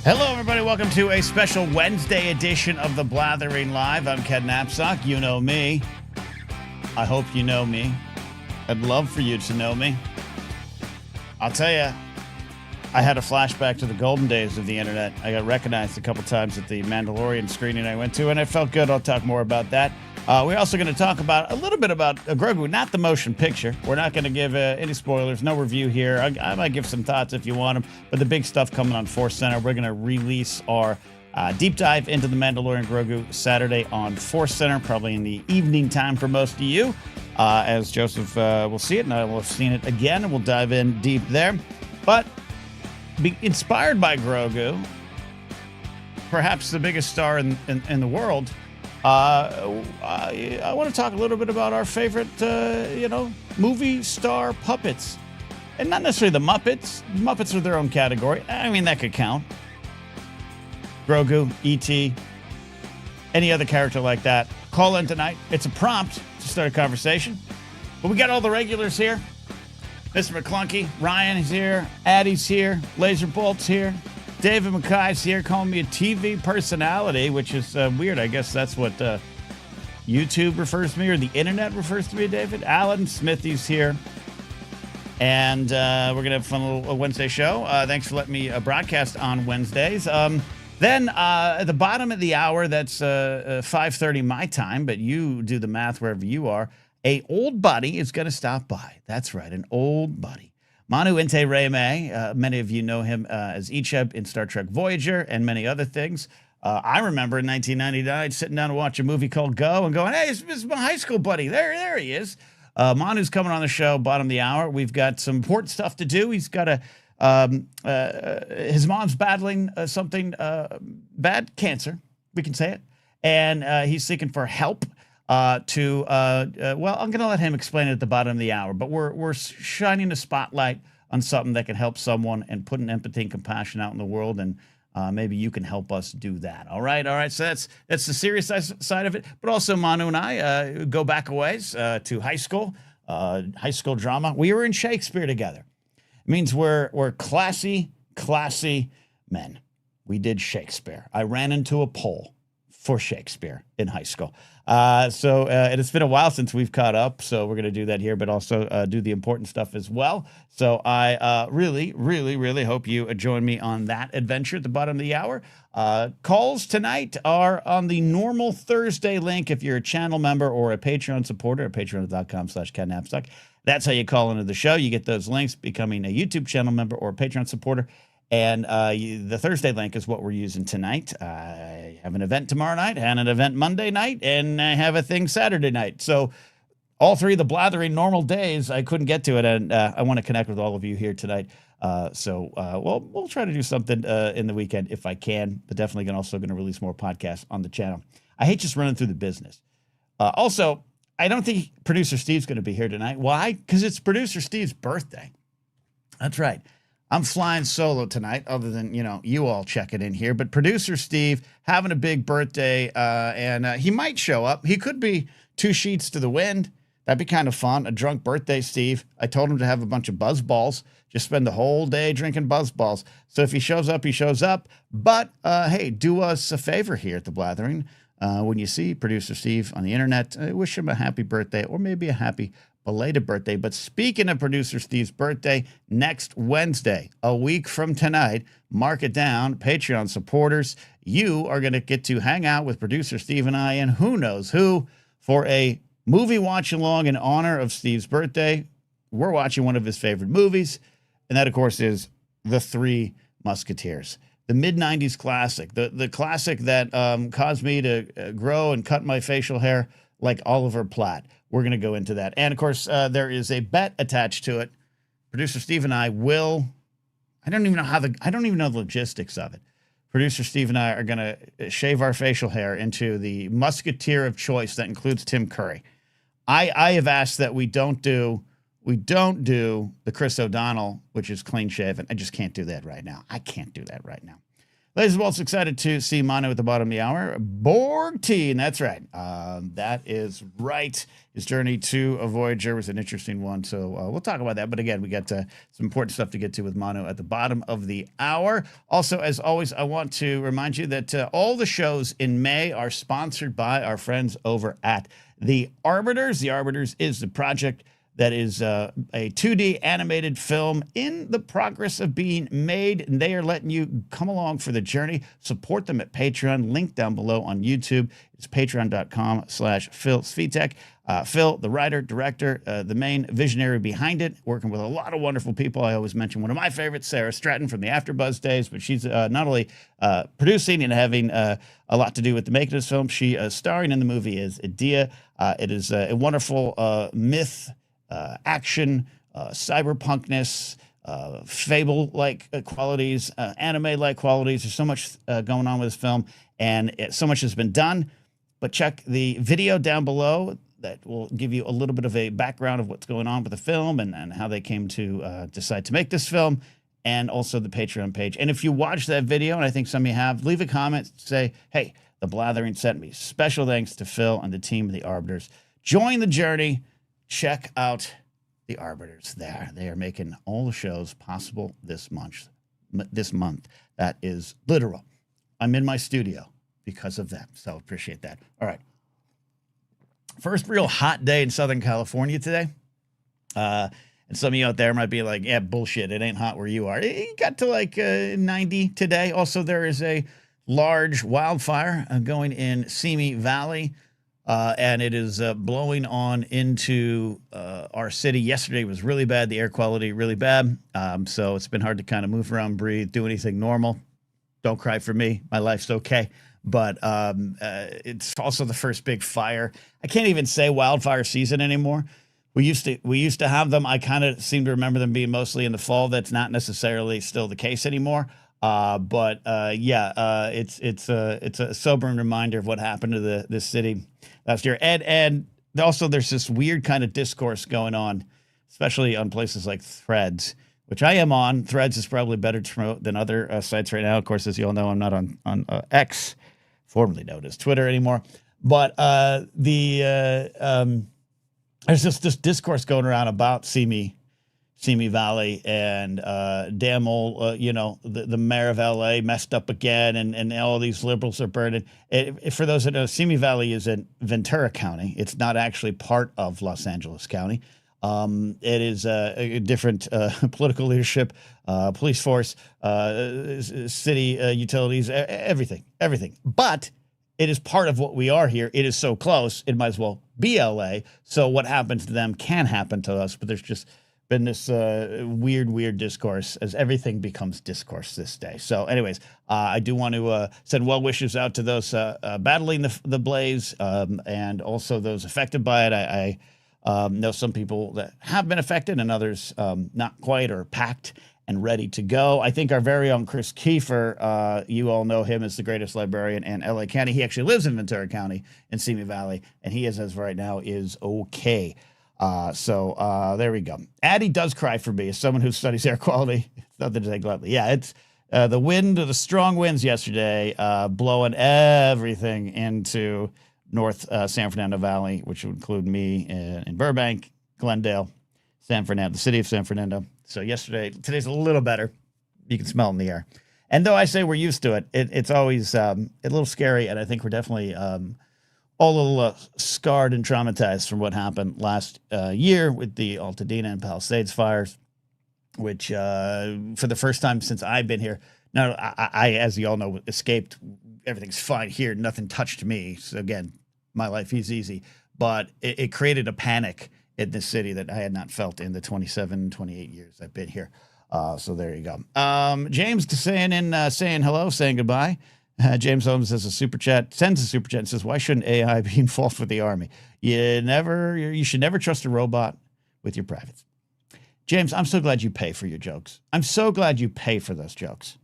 Hello, everybody. Welcome to a special Wednesday edition of the Blathering Live. I'm Ken Napzok. You know me. I hope you know me. I'd love for you to know me. I'll tell you, I had a flashback to the golden days of the internet. I got recognized a couple times at the Mandalorian screening I went to, and it felt good. I'll talk more about that. We're also going to talk about a little bit about Grogu, not the motion picture. We're not going to give any spoilers, no review here. I might give some thoughts if you want them, but the big stuff coming on Force Center. We're going to release our deep dive into the Mandalorian Grogu Saturday on Force Center, probably in the evening time for most of you, as Joseph will see it, and I will have seen it again, and we'll dive in deep there. But inspired by Grogu, perhaps the biggest star in the world, I want to talk a little bit about our favorite, movie star puppets. And not necessarily the Muppets. Muppets are their own category. I mean, that could count. Grogu, E.T., any other character like that. Call in tonight. It's a prompt to start a conversation. But we got all the regulars here. Mr. McClunky, Ryan is here. Addie's here. Laser Bolt's here. David Mackay's here calling me a TV personality, which is weird. I guess that's what YouTube refers to me, or the internet refers to me, David. Alan Smithy's here. And we're going to have a fun little Wednesday show. Thanks for letting me broadcast on Wednesdays. Then at the bottom of the hour, that's 5:30 my time, but you do the math wherever you are. A old buddy is going to stop by. That's right, an old buddy. Manu many of you know him as Icheb in Star Trek Voyager and many other things. I remember in 1999 sitting down to watch a movie called Go and going, hey, this is my high school buddy. There he is. Manu's coming on the show, bottom of the hour. We've got some important stuff to do. He's got his mom's battling something bad, cancer, we can say it. And he's seeking for help. I'm going to let him explain it at the bottom of the hour, but we're shining a spotlight on something that can help someone and put an empathy and compassion out in the world, and maybe you can help us do that. All right. So that's the serious side of it, but also Manu and I go back a ways to high school drama. We were in Shakespeare together. It means we're classy men. We did Shakespeare. I ran into a pole for Shakespeare in high school. And it's been a while since we've caught up, so we're going to do that here, but also do the important stuff as well. So I really, really, really hope you join me on that adventure at the bottom of the hour. Calls tonight are on the normal Thursday link if you're a channel member or a Patreon supporter at patreon.com/KenNapzok. That's how you call into the show. You get those links becoming a YouTube channel member or a Patreon supporter. And the Thursday link is what we're using tonight. I have an event tomorrow night, and an event Monday night, and I have a thing Saturday night. So all three of the Blathering normal days, I couldn't get to it, and I want to connect with all of you here tonight. We'll try to do something in the weekend if I can, but definitely also going to release more podcasts on the channel. I hate just running through the business. Also, I don't think producer Steve's going to be here tonight. Why? Because it's producer Steve's birthday. That's right. I'm flying solo tonight, other than, you all checking in here. But producer Steve having a big birthday, and he might show up. He could be 2 sheets to the wind. That'd be kind of fun. A drunk birthday Steve. I told him to have a bunch of buzz balls. Just spend the whole day drinking buzz balls. So if he shows up, he shows up. But, hey, do us a favor here at the Blathering. When you see producer Steve on the internet, wish him a happy birthday, or maybe a happy belated birthday. But speaking of producer Steve's birthday, next Wednesday, a week from tonight, mark it down, Patreon supporters, you are going to get to hang out with producer Steve and I and who knows who for a movie watch along in honor of Steve's birthday. We're watching one of his favorite movies, and that, of course, is The Three Musketeers, the mid-90s classic, the classic that caused me to grow and cut my facial hair like Oliver Platt. We're going to go into that. And, of course, there is a bet attached to it. Producer Steve and I will – I don't even know the logistics of it. Producer Steve and I are going to shave our facial hair into the musketeer of choice that includes Tim Curry. I have asked that we don't do the Chris O'Donnell, which is clean shaven. I just can't do that right now. I can't do that right now. Ladies and gentlemen, excited to see Manu at the bottom of the hour. Borg Teen, that's right. That is right. His journey to a Voyager was an interesting one, so we'll talk about that. But again, we got some important stuff to get to with Manu at the bottom of the hour. Also, as always, I want to remind you that all the shows in May are sponsored by our friends over at The Arbiters. The Arbiters is the project that is a 2D animated film in the progress of being made, and they are letting you come along for the journey. Support them at Patreon. Link down below on YouTube. It's patreon.com/Phil Svitek. Phil, the writer, director, the main visionary behind it, working with a lot of wonderful people. I always mention one of my favorites, Sarah Stratton from the AfterBuzz days, but she's not only producing and having a lot to do with the making of this film, she is starring in the movie as Adia. It is a wonderful myth, action, cyberpunkness, fable-like qualities, anime-like qualities. There's so much going on with this film, and so much has been done. But check the video down below that will give you a little bit of a background of what's going on with the film and how they came to decide to make this film, and also the Patreon page. And if you watch that video, and I think some of you have, leave a comment, say, hey, the Blathering sent me. Special thanks to Phil and the team of the Arbiters. Join the journey. Check out the Arbiters there. They are making all the shows possible this month. That is literal. I'm in my studio because of them, so appreciate that. All right. First real hot day in Southern California today. And some of you out there might be like, yeah, bullshit. It ain't hot where you are. It got to like 90 today. Also, there is a large wildfire going in Simi Valley. And it is blowing on into our city. Yesterday was really bad. The air quality really bad. So it's been hard to kind of move around, breathe, do anything normal. Don't cry for me. My life's okay. But it's also the first big fire. I can't even say wildfire season anymore. We used to have them. I kind of seem to remember them being mostly in the fall. That's not necessarily still the case anymore. It's a sobering reminder of what happened to this city last year. And also there's this weird kind of discourse going on, especially on places like Threads, which I am on. Threads is probably better to promote than other sites right now. Of course, as you all know, I'm not on X, formerly known as Twitter anymore. But there's just this discourse going around about Simi Valley and damn old, the mayor of LA messed up again, and all these liberals are burning. For those that know, Simi Valley is in Ventura County. It's not actually part of Los Angeles County. It is a different political leadership, police force, city utilities, everything. But it is part of what we are here. It is so close, it might as well be LA. So what happens to them can happen to us, but there's just been this weird discourse as everything becomes discourse this day. So anyways, I do want to send well wishes out to those battling the blaze and also those affected by it. I know some people that have been affected and others not quite, or packed and ready to go. I think our very own Chris Kiefer, you all know him as the greatest librarian in LA County. He actually lives in Ventura County in Simi Valley, and he is, as of right now, is okay. So there we go. Addie does cry for me as someone who studies air quality. It's nothing to take lightly. Yeah, it's the strong winds yesterday blowing everything into North San Fernando Valley, which would include me in Burbank, Glendale, San Fernando, the city of San Fernando. So today's a little better. You can smell it in the air. And though I say we're used to it, it's always a little scary, and I think we're definitely all a little scarred and traumatized from what happened last year with the Altadena and Palisades fires, which for the first time since I've been here. Now, I, as you all know, escaped. Everything's fine here. Nothing touched me. So again, my life is easy. But it created a panic in this city that I had not felt in the 27, 28 years I've been here. So there you go. James saying hello, saying goodbye. James Holmes sends a super chat and says, why shouldn't AI be involved with the Army? You should never trust a robot with your privates. James, I'm so glad you pay for your jokes. I'm so glad you pay for those jokes.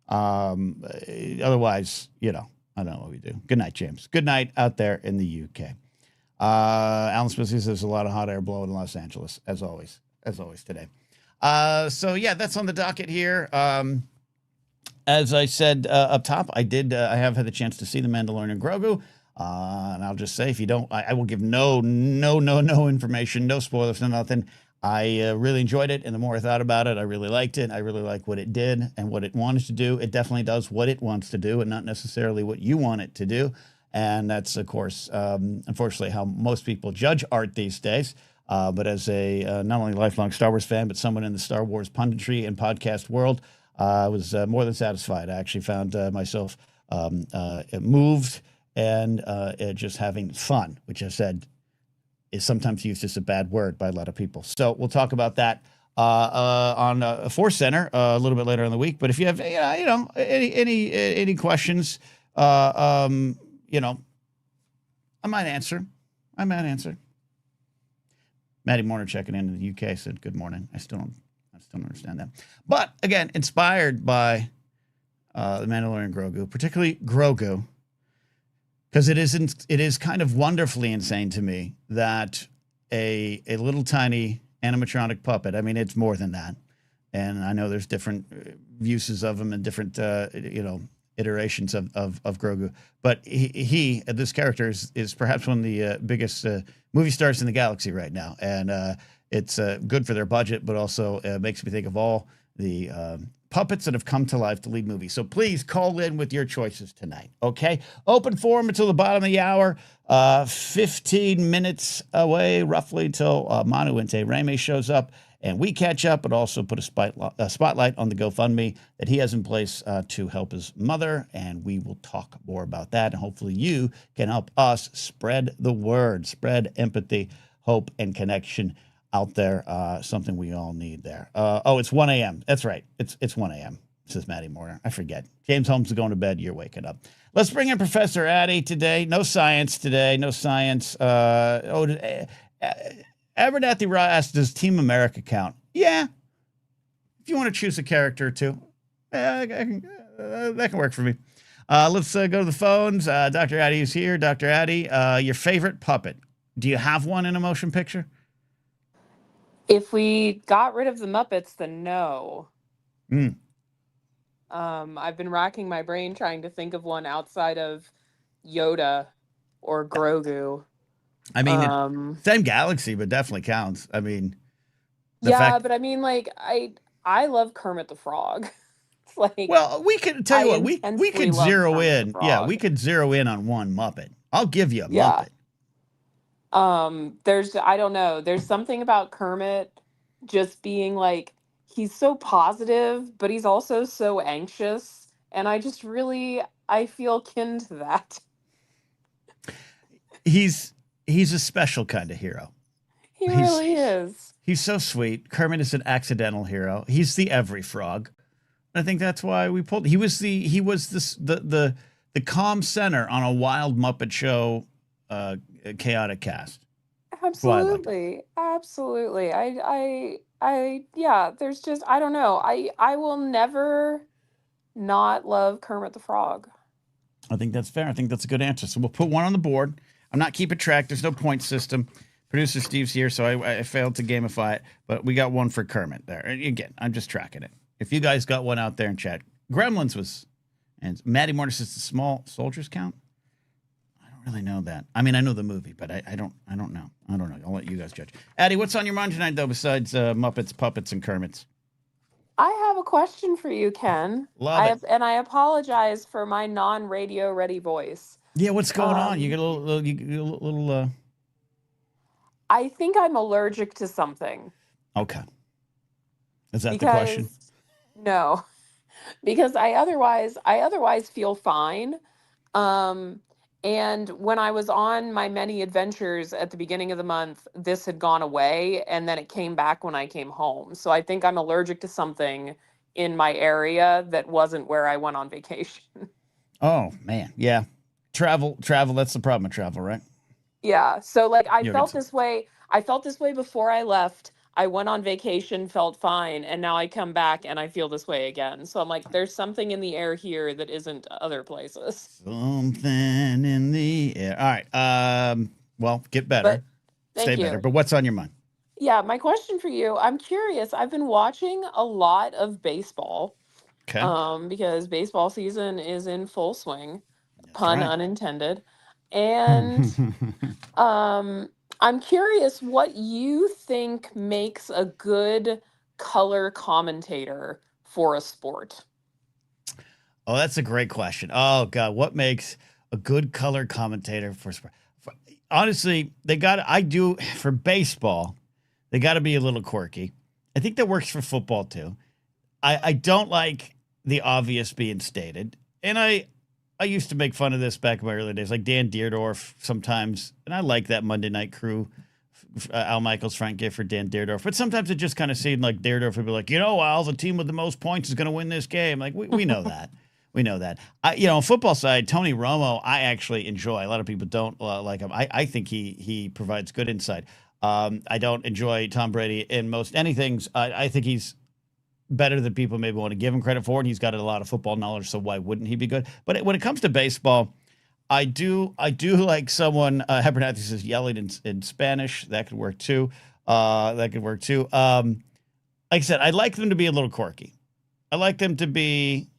Otherwise, I don't know what we do. Good night, James. Good night out there in the UK. Alan Smith says there's a lot of hot air blowing in Los Angeles, as always today. So yeah, that's on the docket here. as I said up top, I have had the chance to see The Mandalorian and Grogu. And I'll just say, if you don't, I will give no information, no spoilers, no nothing. I really enjoyed it, and the more I thought about it, I really liked it. I really like what it did and what it wanted to do. It definitely does what it wants to do, and not necessarily what you want it to do. And that's, of course, unfortunately, how most people judge art these days. But as a not only lifelong Star Wars fan, but someone in the Star Wars punditry and podcast world, I was more than satisfied. I actually found myself moved and just having fun, which I said is sometimes used as a bad word by a lot of people. So we'll talk about that on Force Center a little bit later in the week. But if you have, any questions, I might answer. Maddie Morner checking in the UK said, "Good morning." I still don't understand that. But again, inspired by the Mandalorian Grogu, particularly Grogu, because it is kind of wonderfully insane to me that a little tiny animatronic puppet. I mean, it's more than that, and I know there's different uses of them and different iterations of Grogu. But this character is perhaps one of the biggest movie stars in the galaxy right now, and it's good for their budget, but also makes me think of all the puppets that have come to life to lead movies. So please call in with your choices tonight, okay? Open forum until the bottom of the hour. 15 minutes away, roughly, till Manu and Rame shows up, and we catch up, but also put a spotlight on the GoFundMe that he has in place to help his mother, and we will talk more about that, and hopefully you can help us spread the word, spread empathy, hope, and connection out there, something we all need there. It's 1 a.m. That's right. It's 1 a.m., says Maddie Morner. I forget. James Holmes is going to bed. You're waking up. Let's bring in Professor Addy today. No science today. No science. Abernathy Raw asked, does Team America count? Yeah. If you want to choose a character or two, that can work for me. Let's go to the phones. Dr. Addy is here. Dr. Addy, your favorite puppet. Do you have one in a motion picture? If we got rid of the Muppets, then no. I've been racking my brain trying to think of one outside of Yoda or Grogu. I mean, same galaxy, but definitely counts. I mean, but I mean, like, I love Kermit the Frog. It's like, well, we could tell you what, we could zero in. Yeah, we could zero in on one Muppet. I'll give you a Muppet. I don't know. There's something about Kermit just being like, he's so positive, but he's also so anxious. And I feel kin to that. He's a special kind of hero. He really is. He's so sweet. Kermit is an accidental hero. He's the every frog. I think that's why we pulled. He was the calm center on a wild Muppet show, chaotic cast. Absolutely. There's just, I don't know. I will never not love Kermit the Frog. I think that's fair. I think that's a good answer. So we'll put one on the board. I'm not keeping track. There's no point system. Producer Steve's here, so I failed to gamify it, but we got one for Kermit there. And again, I'm just tracking it. If you guys got one out there in chat, Gremlins was, and Maddie Mortis says the small soldiers count. I don't really know that. I mean, I know the movie, but I don't know. I'll let you guys judge. Addy, what's on your mind tonight, though, besides Muppets, Puppets, and Kermits? I have a question for you, Ken. And I apologize for my non-radio ready voice. Yeah, what's going on? You get a little. I think I'm allergic to something. Okay. Is that the question? No, because I otherwise feel fine. And when I was on my many adventures at the beginning of the month, this had gone away, and then it came back when I came home. So I think I'm allergic to something in my area that wasn't where I went on vacation. Oh, man. Yeah. Travel. That's the problem with travel, right? Yeah. So like I felt this way before I left. I went on vacation, felt fine, and now I come back and I feel this way again. So I'm like, there's something in the air here that isn't other places. Something in the air. All right. Well, get better. Stay better. But what's on your mind? Yeah, my question for you, I'm curious. I've been watching a lot of baseball. Okay. Because baseball season is in full swing, That's pun right. unintended. And um, I'm curious what you think makes a good color commentator for a sport. Oh, that's a great question. Oh God, what makes a good color commentator for sport? Honestly, I do for baseball. They got to be a little quirky. I think that works for football too. I don't like the obvious being stated, and I used to make fun of this back in my early days, like Dan Deerdorf sometimes, and I like that Monday Night Crew. Al Michaels, Frank Gifford, Dan Deerdorf. But sometimes it just kind of seemed like Deerdorf would be like, Al, the team with the most points is going to win this game. Like, we know that. We know that. On football side, Tony Romo, I actually enjoy. A lot of people don't like him. I think he provides good insight. I don't enjoy Tom Brady in most anything. I think he's better than people maybe want to give him credit for, and he's got a lot of football knowledge, so why wouldn't he be good? But when it comes to baseball, I do like someone. Hebron says yelling in Spanish. That could work too. Like I said, I'd like them to be a little quirky. I like them to be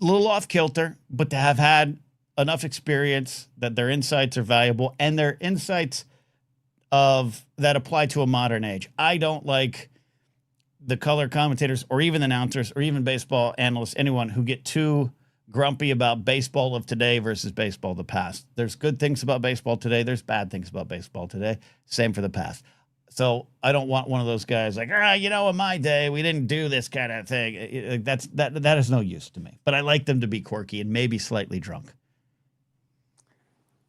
a little off kilter, but to have had enough experience that their insights are valuable and their insights that apply to a modern age. I don't like the color commentators or even announcers or even baseball analysts, anyone who get too grumpy about baseball of today versus baseball of the past. There's good things about baseball today. There's bad things about baseball today. Same for the past. So I don't want one of those guys like, in my day, we didn't do this kind of thing. That is no use to me. But I like them to be quirky and maybe slightly drunk.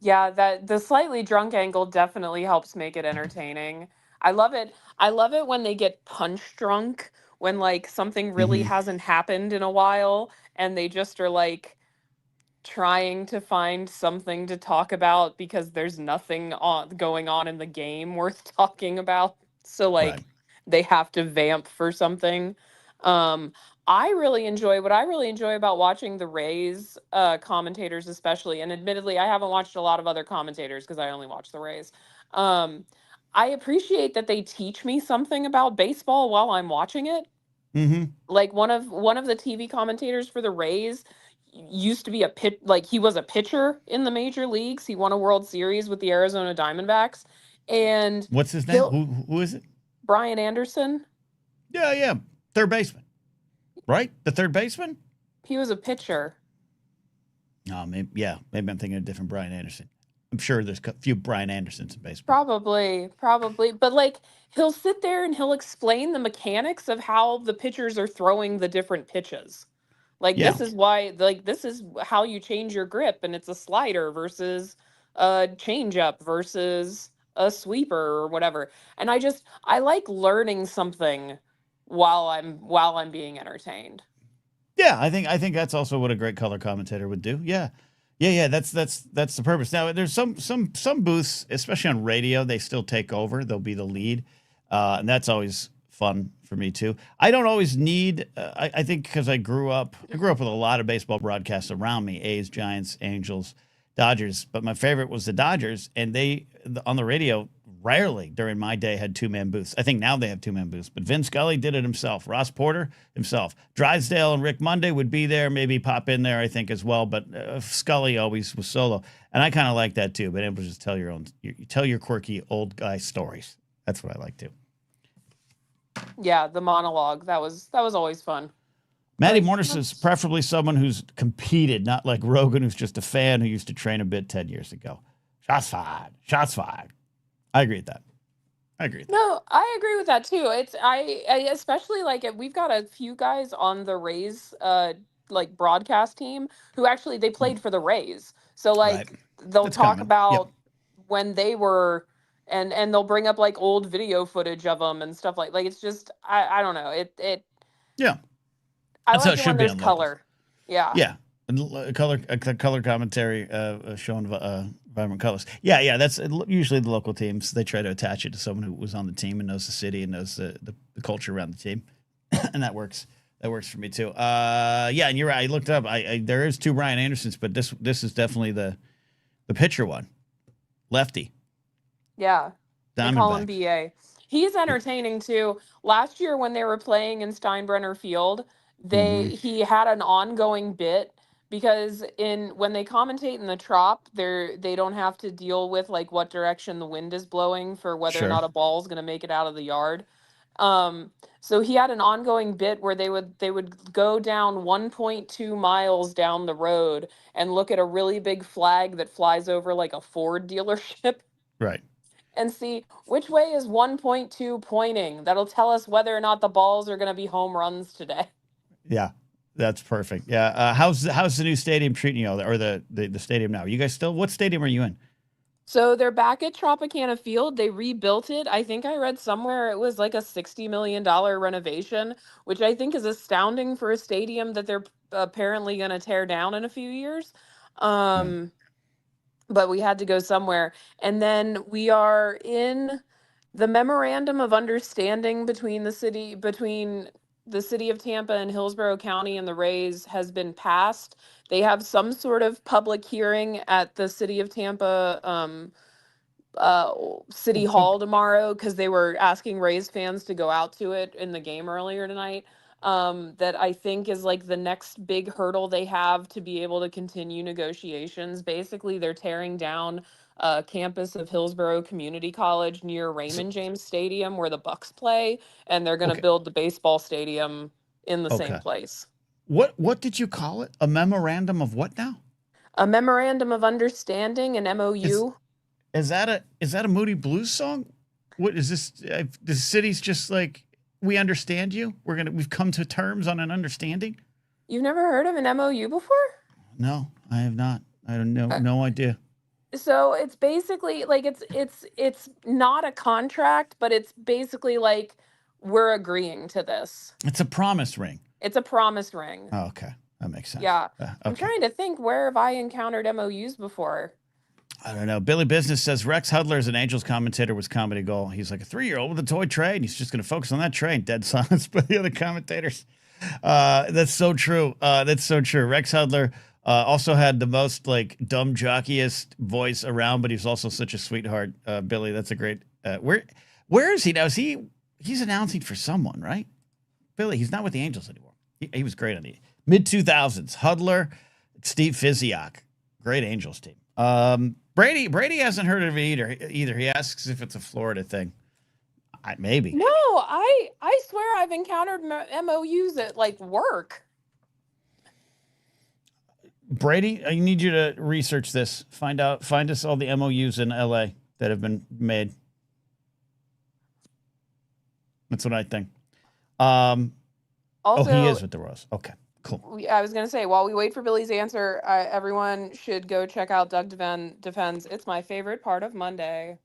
Yeah, that the slightly drunk angle definitely helps make it entertaining. I love it. I love it when they get punch drunk, when like something really Mm-hmm. hasn't happened in a while and they just are like trying to find something to talk about because there's nothing going on in the game worth talking about. So Right. like they have to vamp for something. Um what I really enjoy about watching the Rays commentators especially, and admittedly I haven't watched a lot of other commentators because I only watch the Rays. Um I appreciate that they teach me something about baseball while I'm watching it. Mm-hmm. Like one of the TV commentators for the Rays used to be he was a pitcher in the major leagues. He won a World Series with the Arizona Diamondbacks. And What's his name? he'll Who is it? Brian Anderson, Yeah. Third baseman. Right? The third baseman? he was a pitcher. Oh, maybe I'm thinking of a different Brian Anderson. I'm sure there's a few Brian Andersons in baseball. Probably. But like he'll sit there and he'll explain the mechanics of how the pitchers are throwing the different pitches. Like Yeah. this is how you change your grip, and it's a slider versus a changeup versus a sweeper or whatever. And I like learning something while I'm being entertained. Yeah, I think that's also what a great color commentator would do. Yeah. That's the purpose. Now, there's some booths, especially on radio, they still take over. They'll be the lead, and that's always fun for me too. I don't always need. I think because I grew up with a lot of baseball broadcasts around me: A's, Giants, Angels, Dodgers. But my favorite was the Dodgers, and on the radio rarely during my day had two-man booths. I think now they have two-man booths, but Vin Scully did it himself. Ross Porter himself. Drysdale and Rick Monday would be there, maybe pop in there, I think, as well. But Scully always was solo, and I kind of like that too. But able to just tell your quirky old guy stories. That's what I like too. Yeah, the monologue that was always fun. Matty Like Morris is preferably someone who's competed, not like Rogan, who's just a fan who used to train a bit 10 years ago. Shots fired. Shots fired. I agree with that. No, I agree with that too. I especially like it. We've got a few guys on the Rays like broadcast team who actually they played for the Rays. So Right. like they'll That's talk common. Yep. about when they were and they'll bring up like old video footage of them and stuff like it's just I don't know. Yeah. I That's how like it it should when be there's on locals. color. Yeah. Yeah. And color commentary showing vibrant colors. Yeah. That's usually the local teams. They try to attach it to someone who was on the team and knows the city and knows the culture around the team, and that works. That works for me too. Yeah, and you're right. I looked up. There is two Brian Andersons, but this is definitely the pitcher one, lefty. Yeah. They call him Diamondbacks. BA. He's entertaining too. Last year when they were playing in Steinbrenner Field, Mm-hmm. He had an ongoing bit because in when they commentate in the trop, they don't have to deal with like what direction the wind is blowing for whether or Sure. not a ball is going to make it out of the yard. So he had an ongoing bit where they would go down 1.2 miles down the road and look at a really big flag that flies over like a Ford dealership Right. and see which way is 1.2 pointing. That'll tell us whether or not the balls are going to be home runs today. Yeah. That's perfect. Yeah. How's the new stadium treating you, or the stadium now? You guys still? What stadium are you in? So they're back at Tropicana Field. They rebuilt it. I think I read somewhere it was like a $60 million renovation, which I think is astounding for a stadium that they're apparently going to tear down in a few years. Right. But we had to go somewhere. And then we are in the memorandum of understanding between the city of Tampa and Hillsborough County and the Rays has been passed. They have some sort of public hearing at the city of Tampa uh, City Hall tomorrow because they were asking Rays fans to go out to it in the game earlier tonight. That I think is like the next big hurdle they have to be able to continue negotiations. Basically, they're tearing down campus of Hillsborough Community College near So, Raymond James Stadium where the Bucks play, and they're going to okay. build the baseball stadium in the same Okay. place. What did you call it? A memorandum of what now? A memorandum of understanding, an Is MOU. is that a Moody Blues song? What is this? The city's just like, we understand you. We've come to terms on an understanding. You've never heard of an MOU before? No, I have not. I don't know. No idea. So it's basically like it's not a contract, but it's basically like we're agreeing to this. It's a promise ring. It's a promise ring. Oh, okay, that makes sense. Yeah. I'm Okay. trying to think, where have I encountered MOUs before? I don't know. Billy Business says Rex Hudler is an Angels commentator was comedy gold. He's like a 3-year-old with a toy train. He's just going to focus on that train. Dead silence by the other commentators. That's so true. That's so true. Rex Hudler also had the most like dumb jockeyest voice around, but he's also such a sweetheart. Billy, that's a great. Where is he now? He's announcing for someone, right? Billy, he's not with the Angels anymore. He was great on the mid 2000s. Hudler, Steve Physiok, great Angels team. Brady hasn't heard of it either. He asks if it's a Florida thing. Maybe. No, I swear I've encountered MOUs at like work. Brady, I need you to research this. Find us all the MOUs in LA that have been made. That's what I think. Also, he is with the Royals. Okay, cool. I was going to say, while we wait for Billy's answer, everyone should go check out Doug Defends. It's my favorite part of Monday.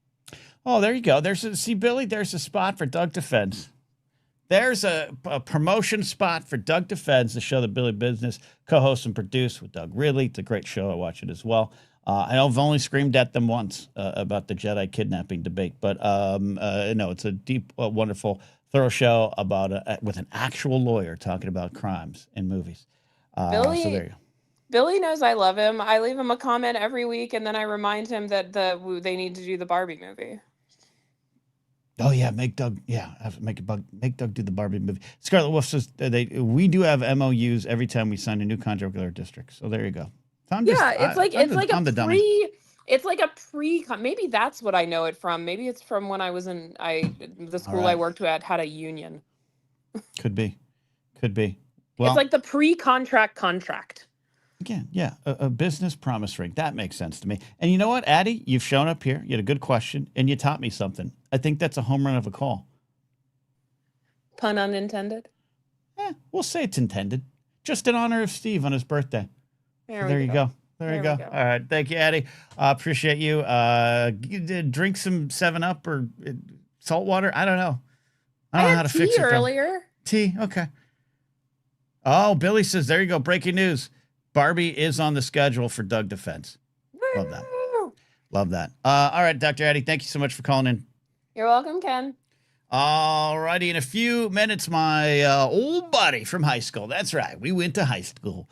Oh, there you go. Billy, there's a spot for Doug Defends. There's a promotion spot for Doug Defends, the show that Billy Business co-hosts and produced with Doug Ridley. It's a great show. I watch it as well. I know I've only screamed at them once about the Jedi kidnapping debate, but no, it's a deep, wonderful, thorough show about with an actual lawyer talking about crimes in movies. Billy, so there you go. Billy knows I love him. I leave him a comment every week, and then I remind him that they need to do the Barbie movie. Oh yeah, make Doug do the Barbie movie. Scarlet Wolf says we do have MOUs every time we sign a new contract with our district. So there you go. It's like a pre. Maybe that's what I know it from. Maybe it's from when I was in the school I worked at had a union. Could be. Well, it's like the pre-contract contract. Again, yeah, a business promise ring. That makes sense to me. And you know what, Addie? You've shown up here. You had a good question, and you taught me something. I think that's a home run of a call. Pun unintended? We'll say it's intended. Just in honor of Steve on his birthday. There you go. There you go. All right. Thank you, Addie. Appreciate you. Drink some 7-Up or salt water. I don't know. I don't know how to fix it. Earlier. Tea. Okay. Oh, Billy says, there you go. Breaking news. Barbie is on the schedule for Doug Defense. Love that. Love that. All right, Dr. Addie, thank you so much for calling in. You're welcome, Ken. All righty. In a few minutes, my old buddy from high school. That's right. We went to high school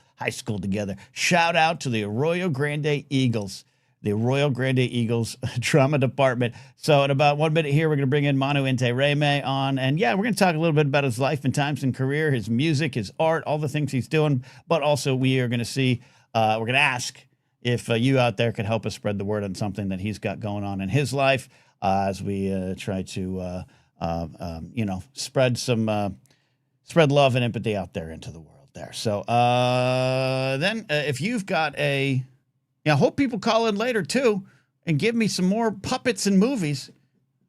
together. Shout out to the Arroyo Grande Eagles. the Royal Grande Eagles Trauma Department. So in about 1 minute here, we're going to bring in Manu Reme on. And yeah, we're going to talk a little bit about his life and times and career, his music, his art, all the things he's doing. But also we are going to see, we're going to ask if you out there could help us spread the word on something that he's got going on in his life as we try to, spread love and empathy out there into the world there. So then if you've got I hope people call in later too and give me some more puppets and movies.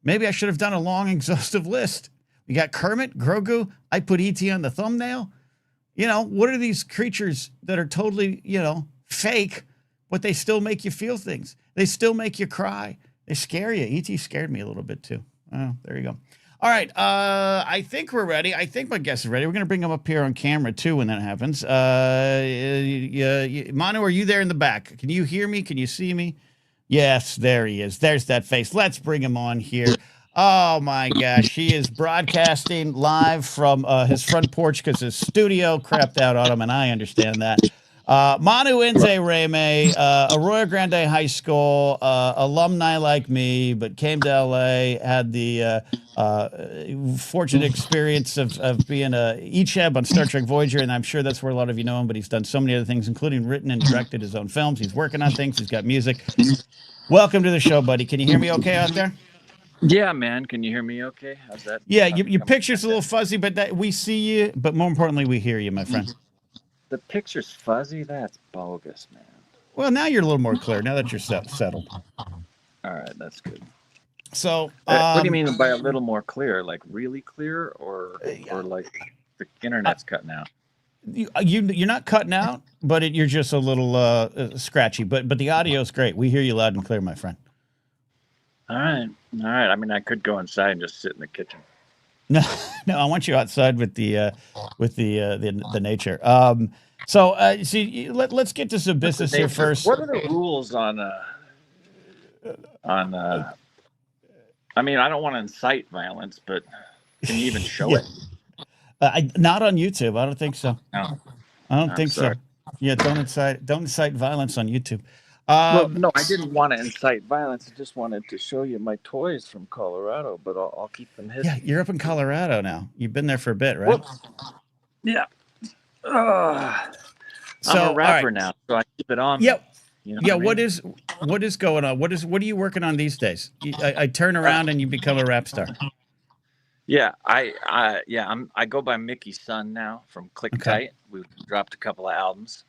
Maybe I should have done a long, exhaustive list. We got Kermit, Grogu. I put E.T. on the thumbnail. What are these creatures that are totally, fake, but they still make you feel things? They still make you cry. They scare you. E.T. scared me a little bit too. Oh, there you go. All right. I think we're ready. I think my guest is ready. We're going to bring him up here on camera too when that happens. Manu, are you there in the back? Can you hear me? Can you see me? Yes, there he is. There's that face. Let's bring him on here. Oh my gosh. He is broadcasting live from his front porch because his studio crapped out on him, and I understand that. Manu Reme, Arroyo Grande High School alumni like me, but came to LA, had the fortunate experience of being a Icheb on Star Trek Voyager, and I'm sure that's where a lot of you know him, but he's done so many other things, including written and directed his own films. He's working on things. He's got music. Welcome to the show, buddy. Can you hear me okay out there? Yeah, man. Can you hear me okay? How's that? Yeah, your picture's a little fuzzy, but we see you, but more importantly, we hear you, my friend. The picture's fuzzy? That's bogus, man. Well, now you're a little more clear, now that you're settled. All right, that's good. So, what do you mean by a little more clear? Like really clear, or like the internet's cutting out? You're not cutting out, but you're just a little scratchy. But the audio's great. We hear you loud and clear, my friend. All right. I mean, I could go inside and just sit in the kitchen. No, I want you outside with the nature. See, let's get to some business here first. What are the rules on? I mean, I don't want to incite violence, but can you even show it? Not on YouTube. I don't think so. No. I don't think so. Yeah, don't incite violence on YouTube. Well, no, I didn't want to incite violence. I just wanted to show you my toys from Colorado, but I'll keep them hidden. Yeah, you're up in Colorado now. You've been there for a bit, right? Whoops. Yeah. I'm a rapper now, so I keep it on. Yeah. What is going on? What are you working on these days? I turn around and you become a rap star. Yeah, I go by Mickey's son now from Click Tight. We've dropped a couple of albums.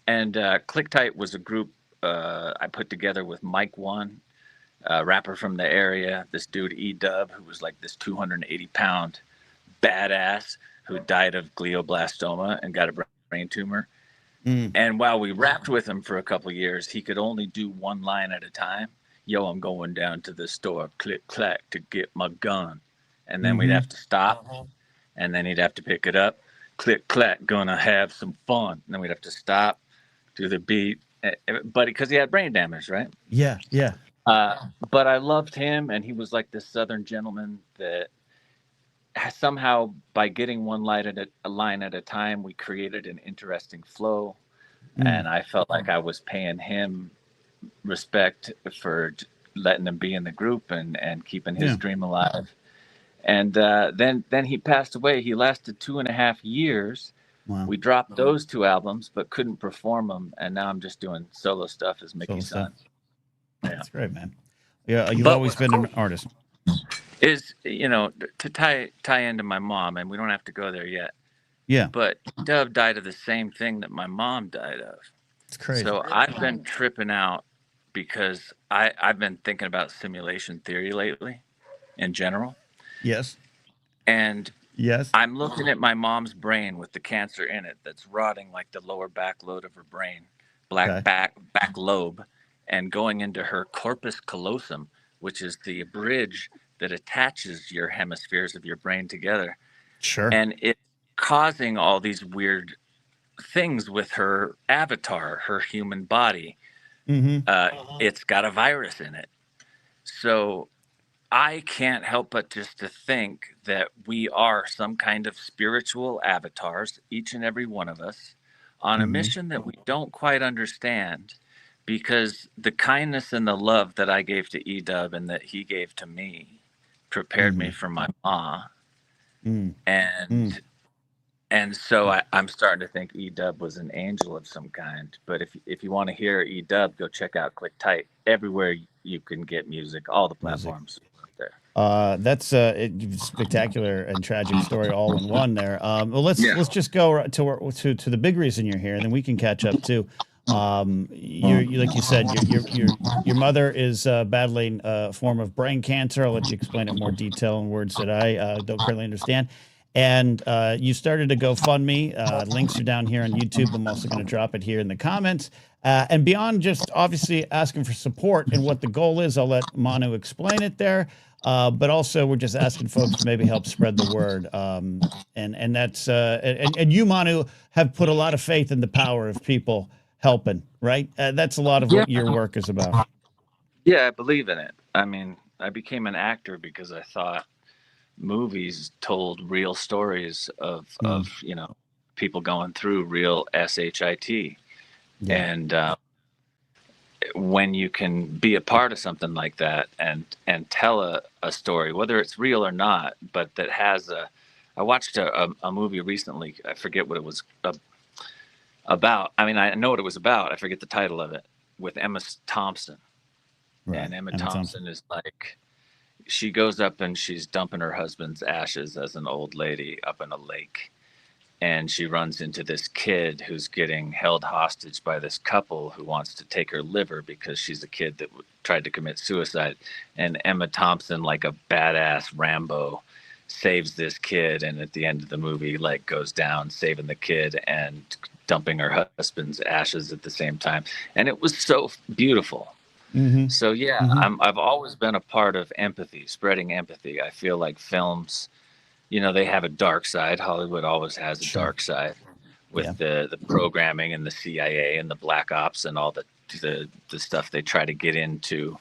And Click Tight was a group I put together with Mike One, a rapper from the area, this dude E-Dub, who was like this 280-pound badass who died of glioblastoma and got a brain tumor. And while we rapped with him for a couple of years, he could only do one line at a time. Yo, I'm going down to the store, click, clack, to get my gun. And then we'd have to stop, and then he'd have to pick it up. Click, clack, gonna have some fun. And then we'd have to stop, do the beat, but because he had brain damage, right? Yeah. But I loved him, and he was like this Southern gentleman that somehow, by getting one line at a time, we created an interesting flow, and I felt like I was paying him respect for letting him be in the group and keeping his dream alive. And then he passed away. He lasted 2.5 years. Wow. We dropped those 2 albums, but couldn't perform them. And now I'm just doing solo stuff as Mickey's son. Yeah. That's great, man. Yeah, you've always been an artist. Is, to tie into my mom, and we don't have to go there yet. Yeah. But Dove died of the same thing that my mom died of. It's crazy. So I've been tripping out because I've been thinking about simulation theory lately in general. Yes. And yes, I'm looking at my mom's brain with the cancer in it that's rotting like the lower back lobe of her brain, back lobe, and going into her corpus callosum, which is the bridge that attaches your hemispheres of your brain together. Sure. And it's causing all these weird things with her avatar, her human body. It's got a virus in it. So I can't help but just to think that we are some kind of spiritual avatars, each and every one of us, on a mission that we don't quite understand, because the kindness and the love that I gave to E-Dub and that he gave to me prepared me for my ma. And so I'm starting to think E-Dub was an angel of some kind. But if you want to hear E-Dub, go check out Click Tight. Everywhere you can get music, all the platforms up there. That's a spectacular and tragic story all in one there. Well, let's just go to the big reason you're here, and then we can catch up too. You like you said, your mother is battling a form of brain cancer. I'll let you explain it in more detail in words that I don't currently understand. And you started a GoFundMe. Links are down here on YouTube. I'm also going to drop it here in the comments. And beyond just obviously asking for support and what the goal is, I'll let Manu explain it there. But also we're just asking folks to maybe help spread the word. And that's and you, Manu, have put a lot of faith in the power of people helping, right? That's a lot of what your work is about. Yeah, I believe in it. I mean, I became an actor because I thought movies told real stories of people going through real shit. And when you can be a part of something like that and tell a story, whether it's real or not, but that has I watched a movie recently. I forget what it was about. I mean, I know what it was about. I forget the title of it, with Emma Thompson. Right. And Emma Thompson is like, she goes up and she's dumping her husband's ashes as an old lady up in a lake. And she runs into this kid who's getting held hostage by this couple who wants to take her liver because she's a kid that tried to commit suicide. And Emma Thompson, like a badass Rambo, saves this kid. And at the end of the movie, like, goes down saving the kid and dumping her husband's ashes at the same time. And it was so beautiful. So I've always been a part of empathy, spreading empathy. I feel like films, they have a dark side. Hollywood always has a dark side with the programming and the CIA and the black ops and all the stuff they try to get into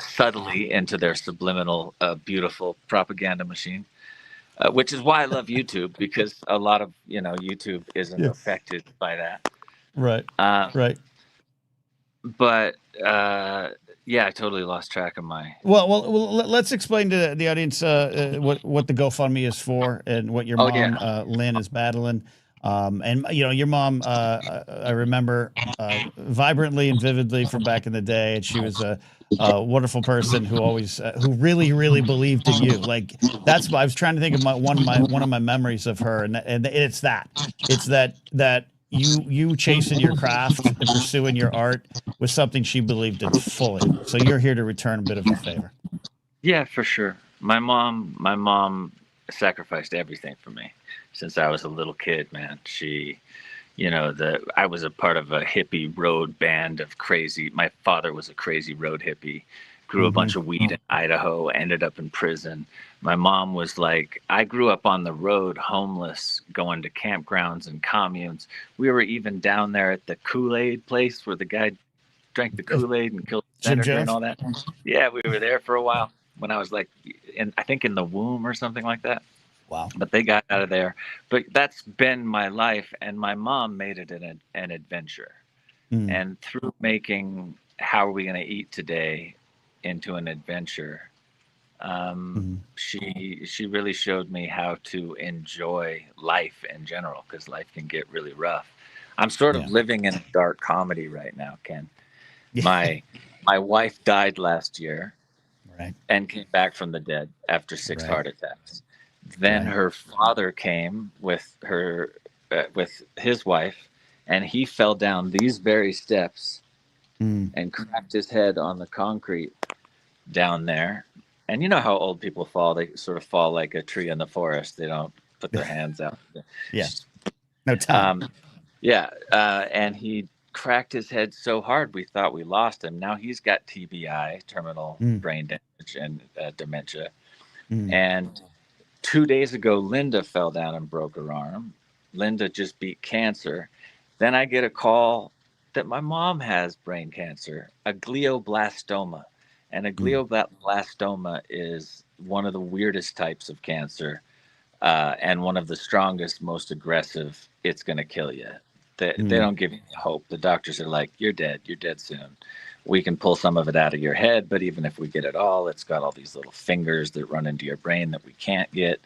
subtly into their subliminal, beautiful propaganda machine. Which is why I love YouTube, because a lot of YouTube isn't affected by that. Right. But I totally lost track of my. Well, let's explain to the audience what the GoFundMe is for and what your mom Lynn is battling. And your mom, I remember vibrantly and vividly from back in the day, and she was a wonderful person who always who really believed in you. Like that's I was trying to think of one of my memories of her, and it's that you chasing your craft and pursuing your art was something she believed in fully. So you're here to return a bit of a favor. Yeah, for sure. My mom sacrificed everything for me since I was a little kid, man. She, I was a part of a hippie road band of crazy. My father was a crazy road hippie, grew a bunch of weed in Idaho, ended up in prison. My mom was like, I grew up on the road, homeless, going to campgrounds and communes. We were even down there at the Kool-Aid place where the guy drank the Kool-Aid and killed the senator and all that. Yeah, we were there for a while when I was like, I think in the womb or something like that. Wow. But they got out of there. But that's been my life. And my mom made it an adventure. And through making How Are We Going to Eat Today into an adventure, she really showed me how to enjoy life in general, because life can get really rough. I'm sort of living in a dark comedy right now, Ken. My wife died last year and came back from the dead after 6 heart attacks. Then her father came with his wife, and he fell down these very steps and cracked his head on the concrete down there. And you know how old people fall? They sort of fall like a tree in the forest. They don't put their hands out. No time. And he cracked his head so hard we thought we lost him. Now he's got TBI, terminal brain damage, and dementia. And 2 days ago, Linda fell down and broke her arm. Linda just beat cancer. Then I get a call that my mom has brain cancer, a glioblastoma. And a glioblastoma is one of the weirdest types of cancer, and one of the strongest, most aggressive. It's going to kill you. They don't give you hope. The doctors are like, you're dead soon. We can pull some of it out of your head, but even if we get it all, it's got all these little fingers that run into your brain that we can't get,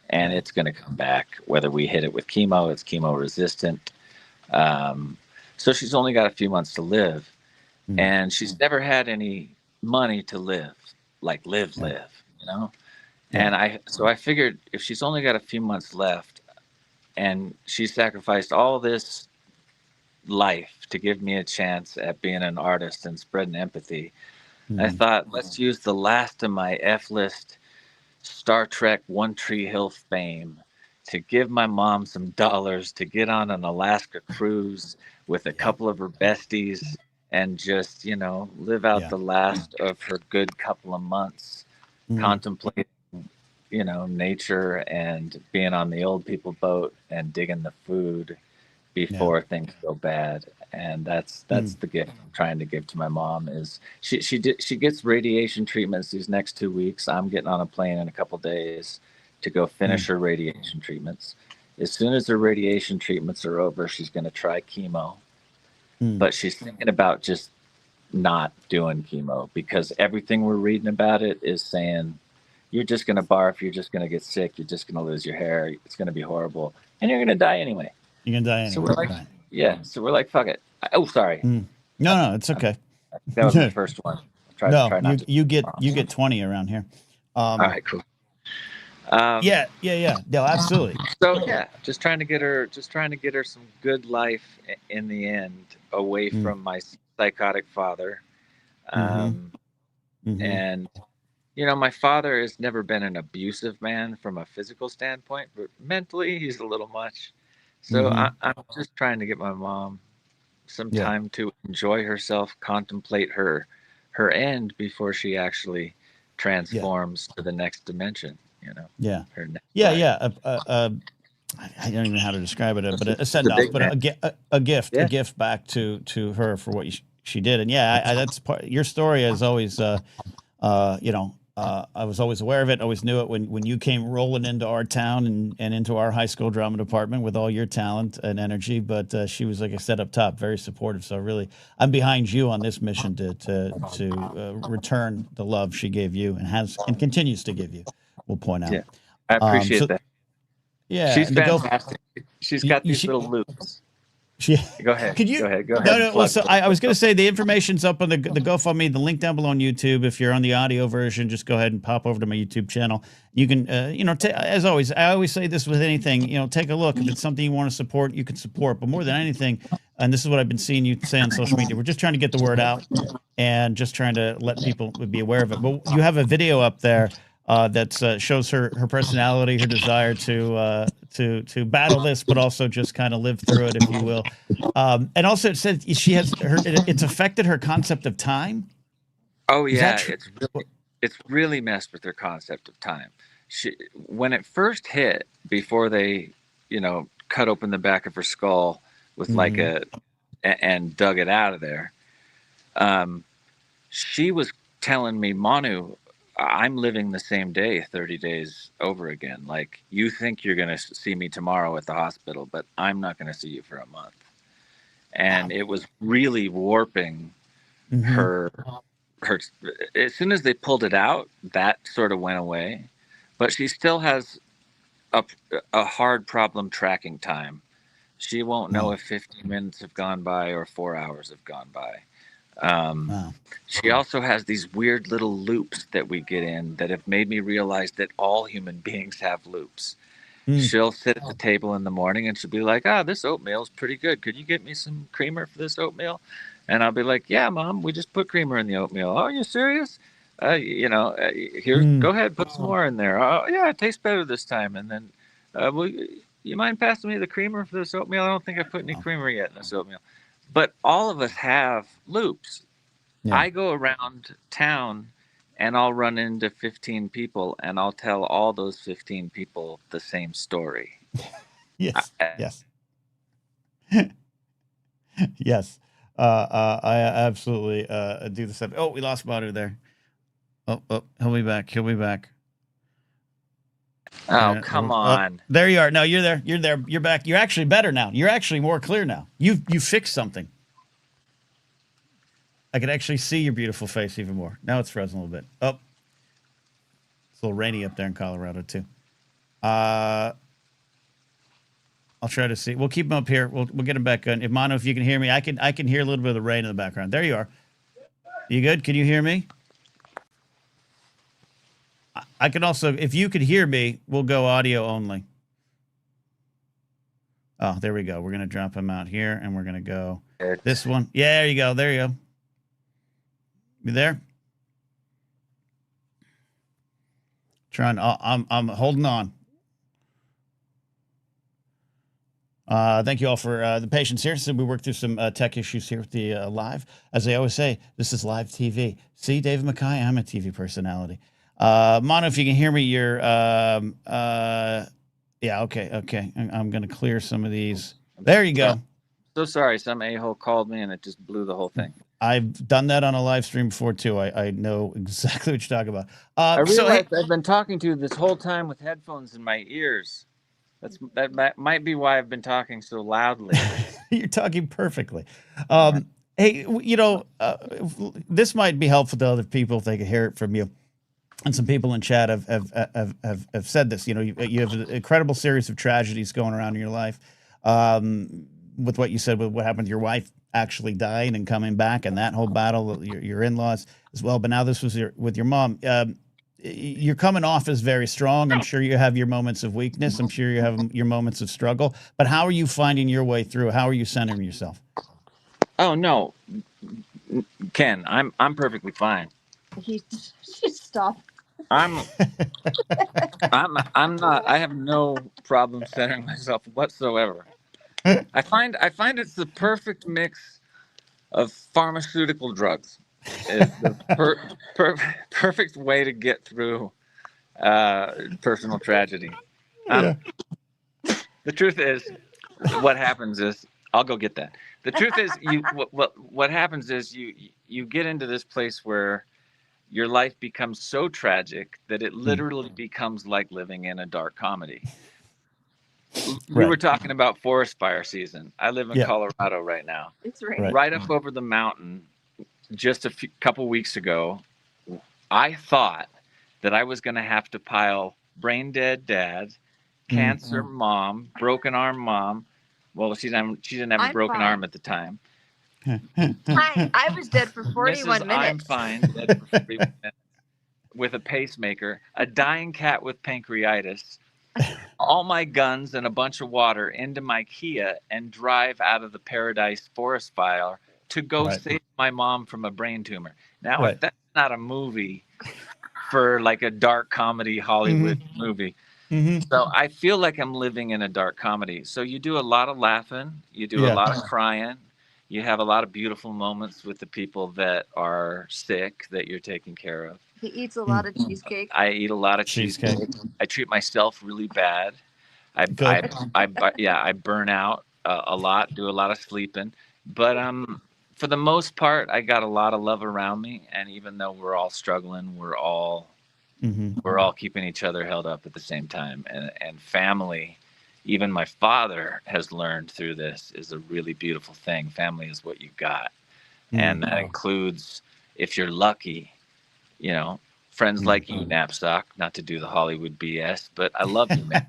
and it's going to come back. Whether we hit it with chemo, it's chemo resistant. So she's only got a few months to live, and she's never had any money to live, like live, you know? And I figured if she's only got a few months left and she sacrificed all this life to give me a chance at being an artist and spreading empathy, I thought, let's use the last of my F-list Star Trek One Tree Hill fame to give my mom some dollars to get on an Alaska cruise with a couple of her besties and just, you know, live out the last of her good couple of months contemplating, you know, nature and being on the old people boat and digging the food before things go bad. And that's the gift I'm trying to give to my mom. Is she gets radiation treatments these next 2 weeks. I'm getting on a plane in a couple days to go finish her radiation treatments. As soon as her radiation treatments are over, she's going to try chemo, but she's thinking about just not doing chemo because everything we're reading about it is saying you're just going to barf, you're just going to get sick, you're just going to lose your hair, it's going to be horrible, and you're going to die anyway. You're gonna die anyway. So we're like, so we're like, fuck it. Oh, sorry. No, it's okay. That was the first one. Try not to. You get 20 around here. All right, cool. Yeah. No, absolutely. So just trying to get her some good life in the end, away from my psychotic father. And you know, my father has never been an abusive man from a physical standpoint, but mentally he's a little much. So I'm just trying to get my mom some time to enjoy herself, contemplate her end before she actually transforms to the next dimension, you know? Her next life. I don't even know how to describe it, but a send off, but a gift back to her for what she did. And that's part, your story is always, you know, I was always aware of it, always knew it when you came rolling into our town and into our high school drama department with all your talent and energy. But she was, like I said up top, very supportive. So really, I'm behind you on this mission to return the love she gave you and continues to give you. We'll point out. Yeah, I appreciate that. Yeah, she's fantastic. She's got these little loops. Go ahead. Could you? Go ahead. No. Well, so I was going to say the information's up on the GoFundMe, the link down below on YouTube. If you're on the audio version, just go ahead and pop over to my YouTube channel. You can, you know, as always, I always say this with anything, you know, take a look. If it's something you want to support, you can support. But more than anything, and this is what I've been seeing you say on social media, we're just trying to get the word out and just trying to let people be aware of it. But you have a video up there that shows her personality, her desire to battle this, but also just kind of live through it, if you will. And also, it said it's affected her concept of time. Oh yeah, it's really messed with her concept of time. When it first hit, before they, you know, cut open the back of her skull with like and dug it out of there, she was telling me, Manu, I'm living the same day 30 days over again. Like, you think you're going to see me tomorrow at the hospital, but I'm not going to see you for a month. And it was really warping her. As soon as they pulled it out, that sort of went away. But she still has a hard problem tracking time. She won't know if 15 minutes have gone by or 4 hours have gone by. She also has these weird little loops that we get in that have made me realize that all human beings have loops. She'll sit at the table in the morning and she'll be like, this oatmeal's pretty good. Could you get me some creamer for this oatmeal? And I'll be like, yeah, Mom, we just put creamer in the oatmeal. Oh, are you serious? You know, here, go ahead, put some more in there. Oh, yeah, it tastes better this time. And then, will you mind passing me the creamer for this oatmeal? I don't think I put any creamer yet in this oatmeal. But all of us have loops. Yeah. I go around town and I'll run into 15 people and I'll tell all those 15 people the same story. Yes. Yes. I absolutely do the same. Oh, we lost Manu there. Oh, he'll be back. Oh, come on. There you are. No, you're there. You're there. You're back. You're actually better now. You're actually more clear now. You fixed something. I could actually see your beautiful face even more. Now it's frozen a little bit. Oh, it's a little rainy up there in Colorado too. I'll try to see. We'll keep him up here. We'll get him back on. If Manu, if you can hear me, I can hear a little bit of the rain in the background. There you are. You good? Can you hear me? I can also, if you could hear me, we'll go audio only. Oh, there we go. We're gonna drop him out here, and we're gonna go this one. Yeah, there you go. There you go. You there? Trying. I'm holding on. Thank you all for the patience here. So we worked through some tech issues here with the live. As I always say, this is live TV. See, David Mackay, I'm a TV personality. Manu, if you can hear me, you're yeah, okay. I'm gonna clear some of these. There you go. So sorry, some a-hole called me and it just blew the whole thing. I've done that on a live stream before too. I know exactly what you're talking about. I realized I've been talking to you this whole time with headphones in my ears. That might be why I've been talking so loudly. You're talking perfectly. Hey, this might be helpful to other people if they could hear it from you. And some people in chat have said this. You know, you have an incredible series of tragedies going around in your life. With what you said, with what happened to your wife actually dying and coming back, and that whole battle, your in-laws as well. But now this was with your mom. You're coming off as very strong. I'm sure you have your moments of weakness. I'm sure you have your moments of struggle. But how are you finding your way through? How are you centering yourself? Oh no, Ken, I'm perfectly fine. He stop. I'm not. I have no problem centering myself whatsoever. I find it's the perfect mix of pharmaceutical drugs. It's the perfect way to get through personal tragedy. The truth is, what happens is, I'll go get that. The truth is, what happens is you get into this place where your life becomes so tragic that it literally becomes like living in a dark comedy. We were talking about forest fire season. I live in Colorado right now. It's raining. Right up over the mountain, just a couple weeks ago, I thought that I was going to have to pile brain dead dad, cancer mom, broken arm mom. Well, she didn't have a broken arm at the time. I was dead for 41 minutes. I'm fine, dead for 41 minutes, with a pacemaker, a dying cat with pancreatitis, all my guns and a bunch of water into my Kia, and drive out of the Paradise forest fire to go save my mom from a brain tumor. Now, if that's not a movie for like a dark comedy Hollywood movie. So I feel like I'm living in a dark comedy. So you do a lot of laughing, you do a lot of crying, you have a lot of beautiful moments with the people that are sick that you're taking care of. He eats a lot of cheesecake. I eat a lot of cheesecake. I treat myself really bad. I burn out a lot, do a lot of sleeping. But for the most part, I got a lot of love around me. And even though we're all struggling, we're all keeping each other held up at the same time. And family, even my father has learned through this, is a really beautiful thing. Family is what you got. And that includes, if you're lucky, friends like you, Napzok, not to do the Hollywood BS, but I love you, man.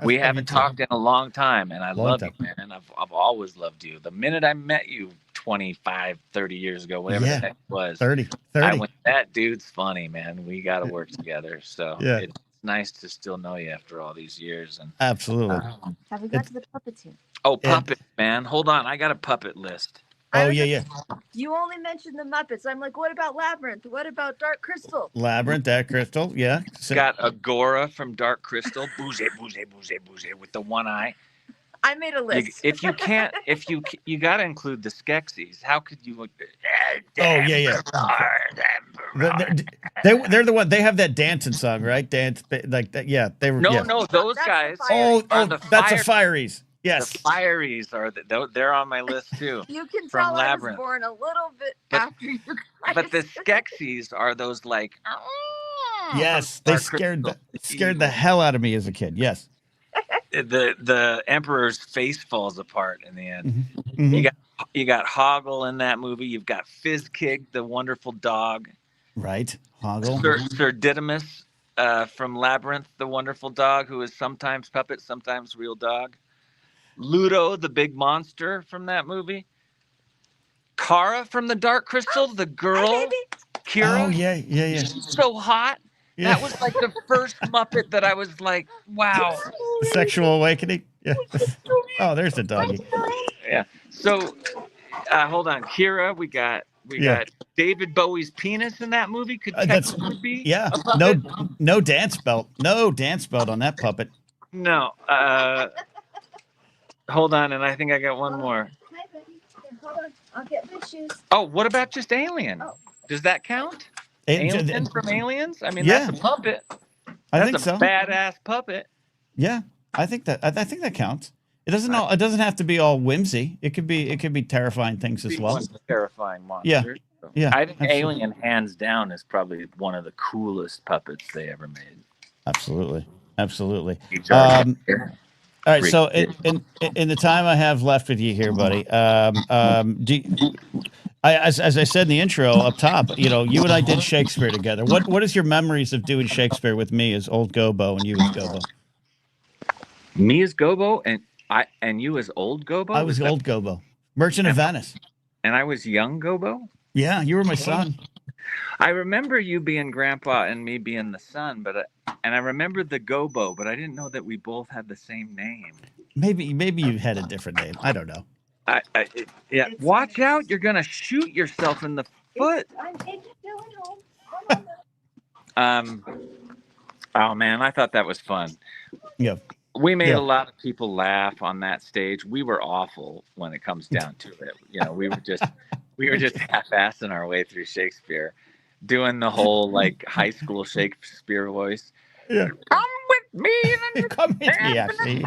We haven't talked in a long time, and I love you, man. I've always loved you. The minute I met you 25, 30 years ago, whatever the heck it was, 30. I went, that dude's funny, man. We got to work together. So it's nice to still know you after all these years. And absolutely. Have we got to the puppets yet? Oh, puppet, man. Hold on. I got a puppet list. Oh, yeah. You only mentioned the Muppets. I'm like, what about Labyrinth? What about Dark Crystal? Labyrinth, Dark Crystal, yeah. Got Agora from Dark Crystal. Booze, with the one eye. I made a list. If you got to include the Skeksis. How could you look? They're the one. They have that dancing song, right? Dance like that. Yeah, they were. No, those guys. That's the Fireys. Yes, the Fireys they're on my list too. You can from tell Labyrinth. I was born a little bit after you guys. But the Skeksis are those like Yes, they scared the hell out of me as a kid. Yes. The Emperor's face falls apart in the end. Mm-hmm. Mm-hmm. You got Hoggle in that movie. You've got Fizzkig, the wonderful dog. Right, Hoggle. Sir Didymus from Labyrinth, the wonderful dog who is sometimes puppet, sometimes real dog. Ludo, the big monster from that movie. Kara from the Dark Crystal, the girl. Hi, baby. Kira. Oh yeah. She's so hot. Yeah. That was like the first Muppet that I was like, wow. The sexual awakening. Yeah. Oh, there's the doggy. Yeah. So, hold on, Kira. We got David Bowie's penis in that movie. Could technically be. Yeah. No dance belt. No dance belt on that puppet. No. Hold on, and I think I got one more. Hi, buddy. Here, hold on. I'll get my shoes. Oh, what about just Alien? Oh. Does that count? Alien from Aliens? I mean, that's a puppet. I think so. Badass puppet. Yeah, I think that counts. It doesn't have to be all whimsy. It could be terrifying things as well. Terrifying monster. Yeah. I think Alien, hands down, is probably one of the coolest puppets they ever made. Absolutely. All right, so in the time I have left with you here, buddy, as I said in the intro up top, you and I did Shakespeare together. What is your memories of doing Shakespeare with me as old Gobo and you as Gobo? Me as Gobo and you as old Gobo? I was old Gobo, Merchant of Venice. And I was young Gobo? Yeah, you were my son. I remember you being grandpa and me being the son, and I remember the Gobo, but I didn't know that we both had the same name. Maybe you had a different name. I don't know. Yeah. Watch out! You're gonna shoot yourself in the foot. I'm taking Dylan home. Oh man, I thought that was fun. Yeah. We made a lot of people laugh on that stage. We were awful when it comes down to it. We were just half-assing our way through Shakespeare, doing the whole like high school Shakespeare voice. Yeah. Come with me. Come with me, actually.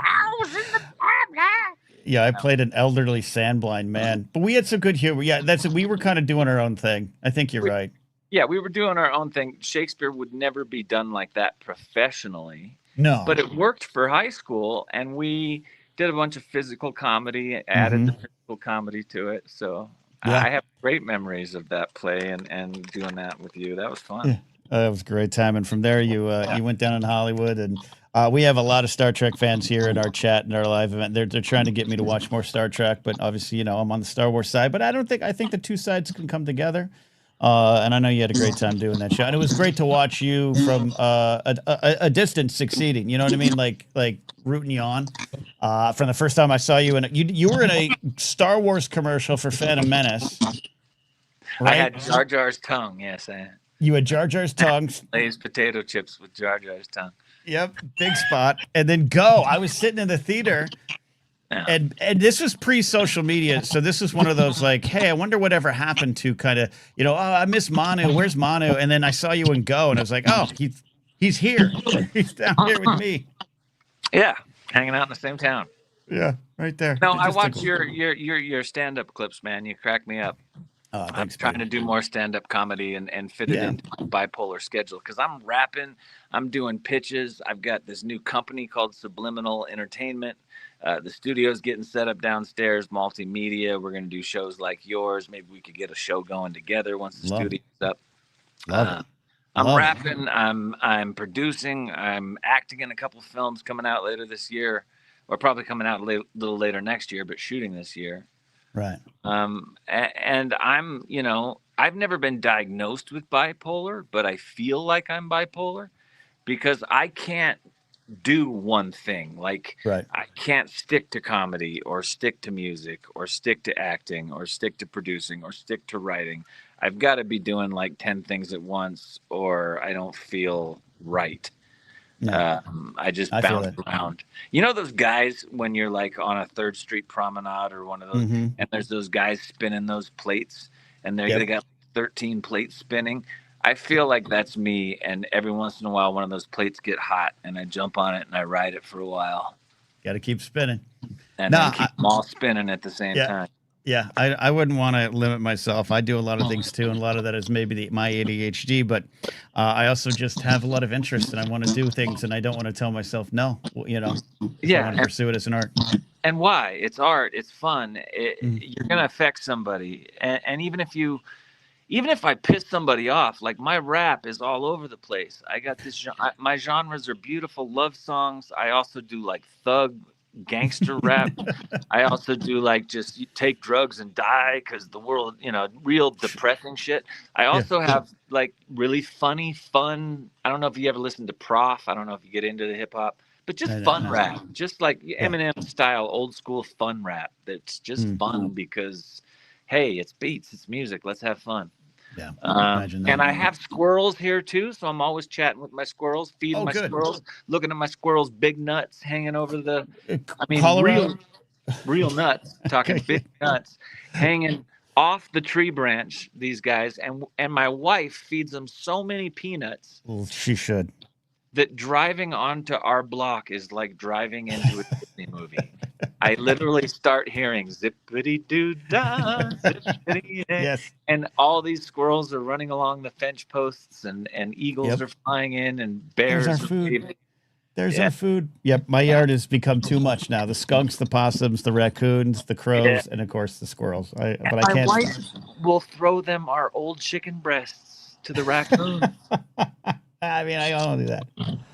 Yeah, I played an elderly sandblind man, but we had some good humor. Yeah, we were kind of doing our own thing. I think you're right. Yeah, we were doing our own thing. Shakespeare would never be done like that professionally. No. But it worked for high school, and we did a bunch of physical comedy, added the physical comedy to it. So I have great memories of that play and doing that with you. That was fun. Yeah. That was a great time. And from there, you went down in Hollywood, and we have a lot of Star Trek fans here in our chat and our live event. They're trying to get me to watch more Star Trek, but obviously, I'm on the Star Wars side. But I think the two sides can come together. And I know you had a great time doing that show, and it was great to watch you from a distance succeeding. You know what I mean? Like rooting you on. From the first time I saw you, and you were in a Star Wars commercial for Phantom Menace. Right? I had Jar Jar's tongue. Yes, you had Jar Jar's tongue. Lay's potato chips with Jar Jar's tongue. Yep, big spot. And then I was sitting in the theater. Yeah. And this was pre-social media, so this was one of those like, hey, I wonder whatever happened to kind of, oh, I miss Manu. Where's Manu? And then I saw you in Go, and I was like, oh, he's here. He's down here with me. Yeah, hanging out in the same town. Yeah, right there. No, I watch your stand-up clips, man. You crack me up. Oh, thanks, I'm trying to do more stand-up comedy and fit it into my bipolar schedule because I'm rapping, I'm doing pitches. I've got this new company called Subliminal Entertainment. The studio's getting set up downstairs, multimedia. We're going to do shows like yours. Maybe we could get a show going together once the studio's up. I'm rapping. I'm producing. I'm acting in a couple films coming out later this year, or probably coming out a little later next year, but shooting this year. Right. And I'm, I've never been diagnosed with bipolar, but I feel like I'm bipolar because I can't do one thing. Like I can't stick to comedy or stick to music or stick to acting or stick to producing or stick to writing. I've got to be doing like 10 things at once or I don't feel right. No. I just bounce around. You know those guys when you're like on a 3rd Street promenade or one of those, and there's those guys spinning those plates, and they got 13 plates spinning. I feel like that's me, and every once in a while, one of those plates get hot, and I jump on it and I ride it for a while. Got to keep spinning, and then keep them all spinning at the same time. Yeah, I wouldn't want to limit myself. I do a lot of things too, and a lot of that is maybe my ADHD, but I also just have a lot of interest and I want to do things and I don't want to tell myself no, you know, if I want to pursue it as an art. And why? It's art. It's fun. Mm. You're going to affect somebody. And even if I piss somebody off, like my rap is all over the place. I got this, my genres are beautiful love songs. I also do like thug gangster rap. I also do like just you take drugs and die because the world, real depressing shit. I also have like really funny, fun. I don't know if you ever listen to Prof. I don't know if you get into the hip hop, but just fun rap, just like Eminem style, old school fun rap. That's just fun because, hey, it's beats, it's music. Let's have fun. Yeah. And I have squirrels here too, so I'm always chatting with my squirrels, feeding my squirrels, looking at my squirrels' big nuts hanging over the. I mean, Colorado. real nuts. Talking big nuts, hanging off the tree branch. These guys and my wife feeds them so many peanuts. Well, she should. That driving onto our block is like driving into a Disney movie. I literally start hearing zippity doo dah, zippity, yes, and all these squirrels are running along the fence posts, and eagles are flying in, and bears. There's our food. There's our food. Yep, my yard has become too much now. The skunks, the possums, the raccoons, the crows, and of course the squirrels. But I can't. My wife will throw them our old chicken breasts to the raccoons. I mean, I don't do that.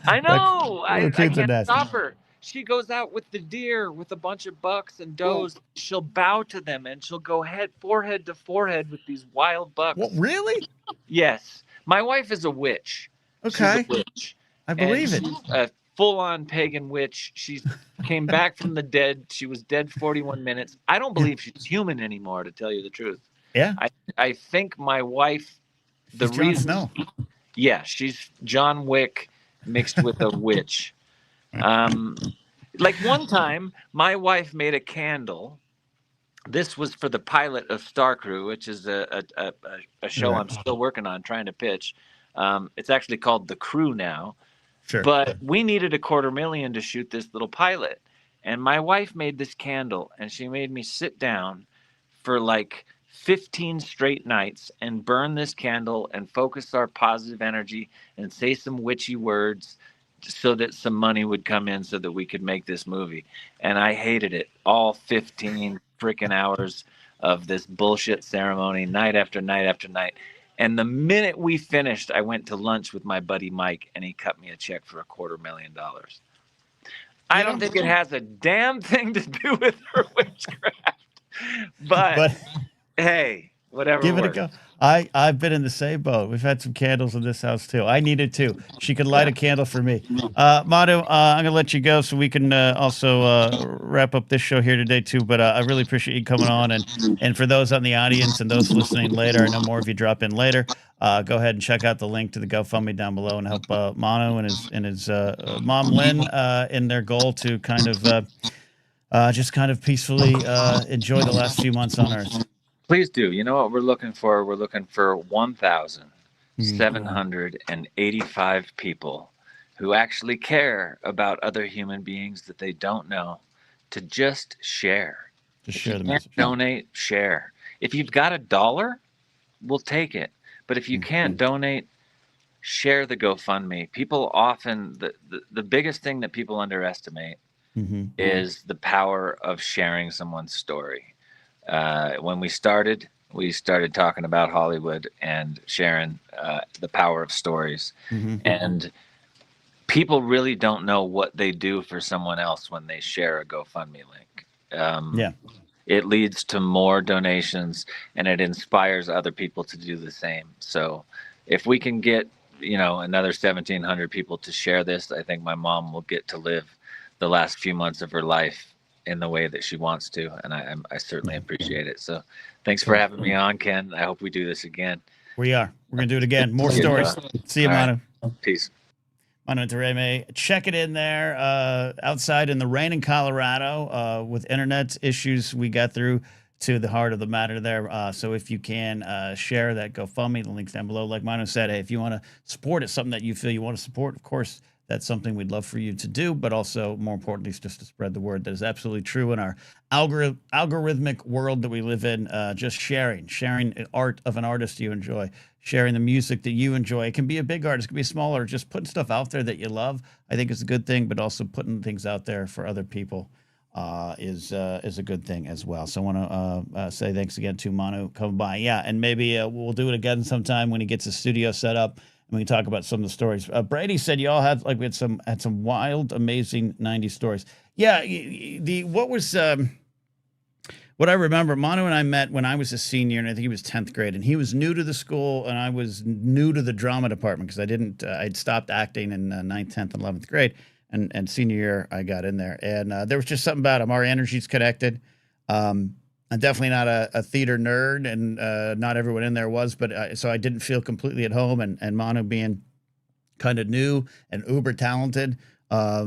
I know. I can't stop her. She goes out with the deer with a bunch of bucks and does. She'll bow to them and she'll go forehead to forehead with these wild bucks. What, really? Yes. My wife is a witch. Okay. She's a witch. I believe it. She's a full-on pagan witch. She came back from the dead. She was dead 41 minutes. I don't believe she's human anymore, to tell you the truth. Yeah. I think my wife, the she's reason. Jon Snow. Yeah, she's John Wick mixed with a witch. Like one time, my wife made a candle. This was for the pilot of Star Crew, which is a show I'm still working on, trying to pitch. It's actually called The Crew now. Sure. But we needed $250,000 to shoot this little pilot. And my wife made this candle, and she made me sit down for like 15 straight nights and burn this candle and focus our positive energy and say some witchy words so that some money would come in so that we could make this movie. And I hated it. All 15 freaking hours of this bullshit ceremony, night after night after night. And the minute we finished, I went to lunch with my buddy Mike, and he cut me a check for $250,000. I don't think it has a damn thing to do with her witchcraft. But hey, whatever. Give it a go. I've been in the same boat. We've had some candles in this house too. I needed two. She could light a candle for me. Manu, I'm gonna let you go so we can also wrap up this show here today too. But I really appreciate you coming on, and for those on the audience and those listening later, I know more of you drop in later. Go ahead and check out the link to the GoFundMe down below and help Manu and his mom Lynn in their goal to kind of just kind of peacefully enjoy the last few months on Earth. Please do. You know what we're looking for? We're looking for 1,785 people who actually care about other human beings that they don't know to just share. Just share the message. Donate, share. If you've got $1, we'll take it. But if you can't donate, share the GoFundMe. People often, the biggest thing that people underestimate is the power of sharing someone's story. When we started talking about Hollywood and sharing the power of stories. And people really don't know what they do for someone else when they share a GoFundMe link. It leads to more donations, and it inspires other people to do the same. So if we can get, another 1,700 people to share this, I think my mom will get to live the last few months of her life in the way that she wants to, and I certainly appreciate it. So thanks for having me on, Ken. I hope we do this again. We're gonna do it again. More stories. See you, Manu. Peace. Manu Tereme. Check it in there. Outside in the rain in Colorado, with internet issues, we got through to the heart of the matter there. So if you can share that GoFundMe, the link's down below. Like Manu said, hey, if you want to support it, something that you feel you want to support, of course, that's something we'd love for you to do, but also more importantly, is just to spread the word. That is absolutely true in our algorithmic world that we live in. Just sharing art of an artist you enjoy, sharing the music that you enjoy. It can be a big artist, it can be smaller. Just putting stuff out there that you love, I think is a good thing, but also putting things out there for other people is a good thing as well. So I want to say thanks again to Manu coming by. Yeah, and maybe we'll do it again sometime when he gets his studio set up, and we can talk about some of the stories. Brady said you all had we had some wild, amazing '90s stories. Yeah, what I remember, Manu and I met when I was a senior, and I think he was 10th grade, and he was new to the school, and I was new to the drama department because I'd stopped acting in 9th, 10th, and 11th grade. And senior year, I got in there, and there was just something about him. Our energy's connected. I'm definitely not a theater nerd, and not everyone in there was, but so I didn't feel completely at home. And Manu being kind of new and uber talented,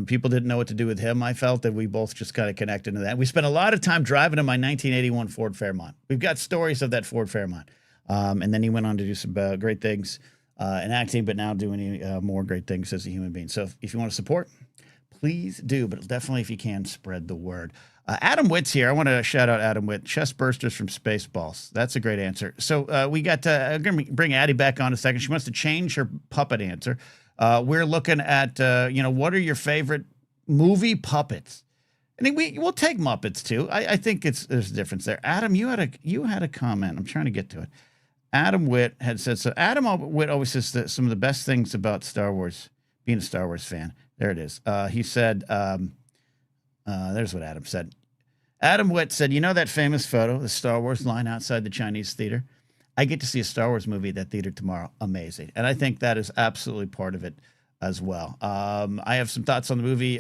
people didn't know what to do with him. I felt that we both just kind of connected to that. We spent a lot of time driving in my 1981 Ford Fairmont. We've got stories of that Ford Fairmont. And then he went on to do some great things in acting, but now doing more great things as a human being. So if you want to support, please do, but definitely, if you can, spread the word. Adam Witt's here. I want to shout out Adam Witt. Chest bursters from Spaceballs. That's a great answer. So we got I'm going to bring Addie back on in a second. She wants to change her puppet answer. We're looking at, what are your favorite movie puppets? I think we'll take Muppets too. I think there's a difference there. Adam, you had a comment. I'm trying to get to it. Adam Witt had said so. Adam Witt always says that some of the best things about Star Wars, being a Star Wars fan. There it is. He said, there's what Adam said. Adam Witt said, you know that famous photo, the Star Wars line outside the Chinese theater? I get to see a Star Wars movie at that theater tomorrow. Amazing. And I think that is absolutely part of it as well. I have some thoughts on the movie,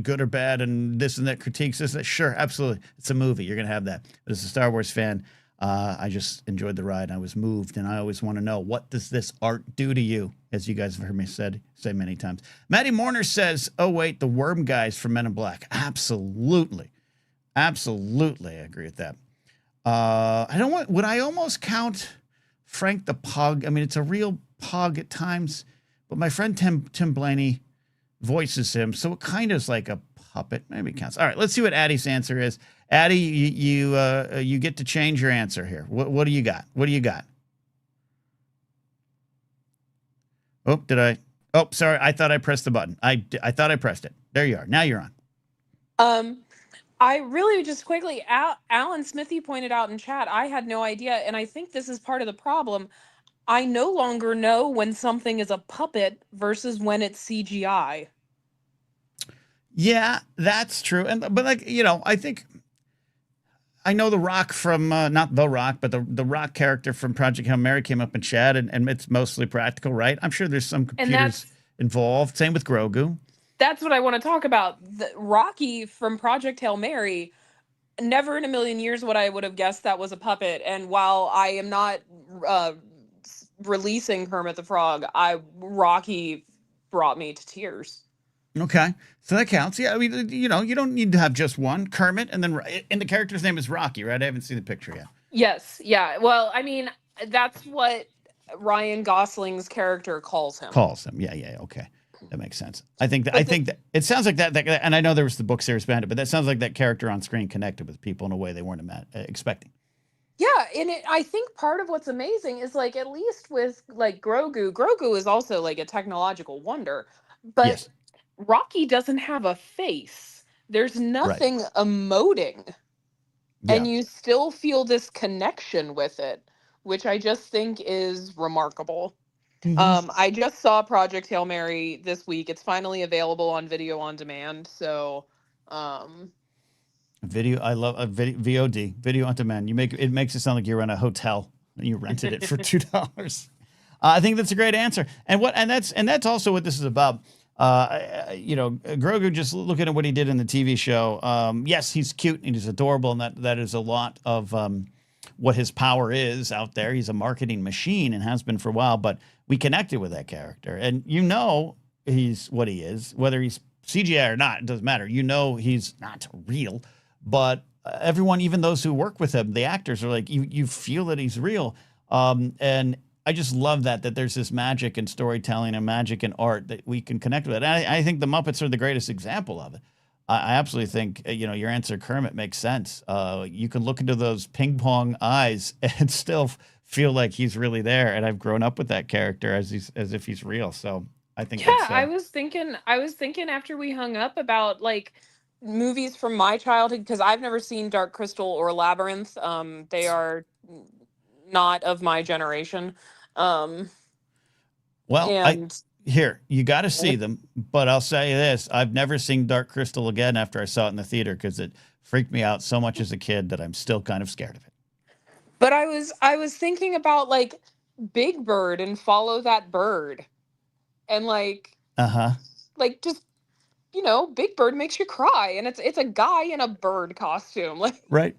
good or bad, and this and that, critiques, this and that. Sure, absolutely. It's a movie. You're going to have that. But as a Star Wars fan, I just enjoyed the ride, and I was moved, and I always want to know, what does this art do to you? As you guys have heard me say many times. Maddie Mourner says, oh, wait, the worm guys from Men in Black. Absolutely. Absolutely, I agree with that. Would I almost count Frank the Pug? I mean, it's a real pug at times, but my friend Tim Blaney voices him, so it kind of is like a puppet. Maybe it counts. All right, let's see what Addie's answer is. Addie, you get to change your answer here. What do you got? What do you got? Oh, did I? Oh, sorry. I thought I pressed the button. I thought I pressed it. There you are. Now you're on. I really just quickly, Alan Smithy pointed out in chat, I had no idea, and I think this is part of the problem. I no longer know when something is a puppet versus when it's CGI. Yeah, that's true. But I think I know The Rock from, not The Rock, but the Rock character from Project Hail Mary came up in chat, and it's mostly practical, right? I'm sure there's some computers involved. Same with Grogu. That's what I want to talk about. Rocky from Project Hail Mary, never in a million years would I would have guessed that was a puppet. And while I am not releasing Kermit the Frog, Rocky brought me to tears. Okay, so that counts. Yeah, I mean, you don't need to have just one Kermit, and the character's name is Rocky, right? I haven't seen the picture yet. Yes, yeah. Well, I mean, that's what Ryan Gosling's character calls him. Yeah. Okay, that makes sense. I think that it sounds like that. And I know there was the book series behind it, but that sounds like that character on screen connected with people in a way they weren't expecting. Yeah, and I think part of what's amazing is, like, at least with like Grogu is also like a technological wonder, but. Yes. Rocky doesn't have a face. There's nothing emoting. Yeah. And you still feel this connection with it, which I just think is remarkable. Mm-hmm. I just saw Project Hail Mary this week. It's finally available on video on demand. So, video. I love VOD, video on demand. It makes it sound like you're in a hotel and you rented it for $2. I think that's a great answer. And that's also what this is about. Grogu, just looking at what he did in the TV show. Yes, he's cute and he's adorable, and that is a lot of what his power is out there. He's a marketing machine and has been for a while, but we connected with that character, and he's what he is, whether he's CGI or not, it doesn't matter. He's not real, but everyone, even those who work with him, the actors, are like, you feel that he's real. And I just love that there's this magic in storytelling and magic in art that we can connect with. And I think the Muppets are the greatest example of it. I absolutely think, your answer, Kermit, makes sense. You can look into those ping pong eyes and still feel like he's really there. And I've grown up with that character as if he's real. So I think Yeah, that's, I was thinking after we hung up about like movies from my childhood because I've never seen Dark Crystal or Labyrinth. They are not of my generation. Um, well, and you got to see them, but I'll say this. I've never seen Dark Crystal again after I saw it in the theater because it freaked me out so much as a kid that I'm still kind of scared of it. But I was thinking about like Big Bird and Follow That Bird. And like just Big Bird makes you cry and it's a guy in a bird costume. Like right.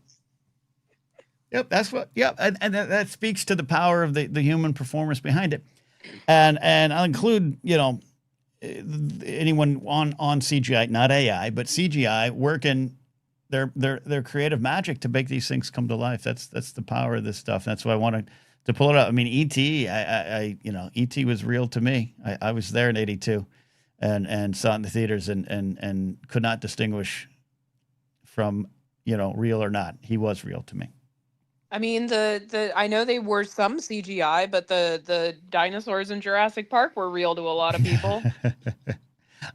Yep, that's what. Yep, and that speaks to the power of the human performance behind it. And I'll include, anyone on CGI, not AI, but CGI working their creative magic to make these things come to life. That's the power of this stuff. That's why I wanted to pull it up. I mean, E.T., E.T. was real to me. I was there in '82 and saw it in the theaters and could not distinguish from, real or not. He was real to me. I mean, the I know they were some CGI, but the dinosaurs in Jurassic Park were real to a lot of people.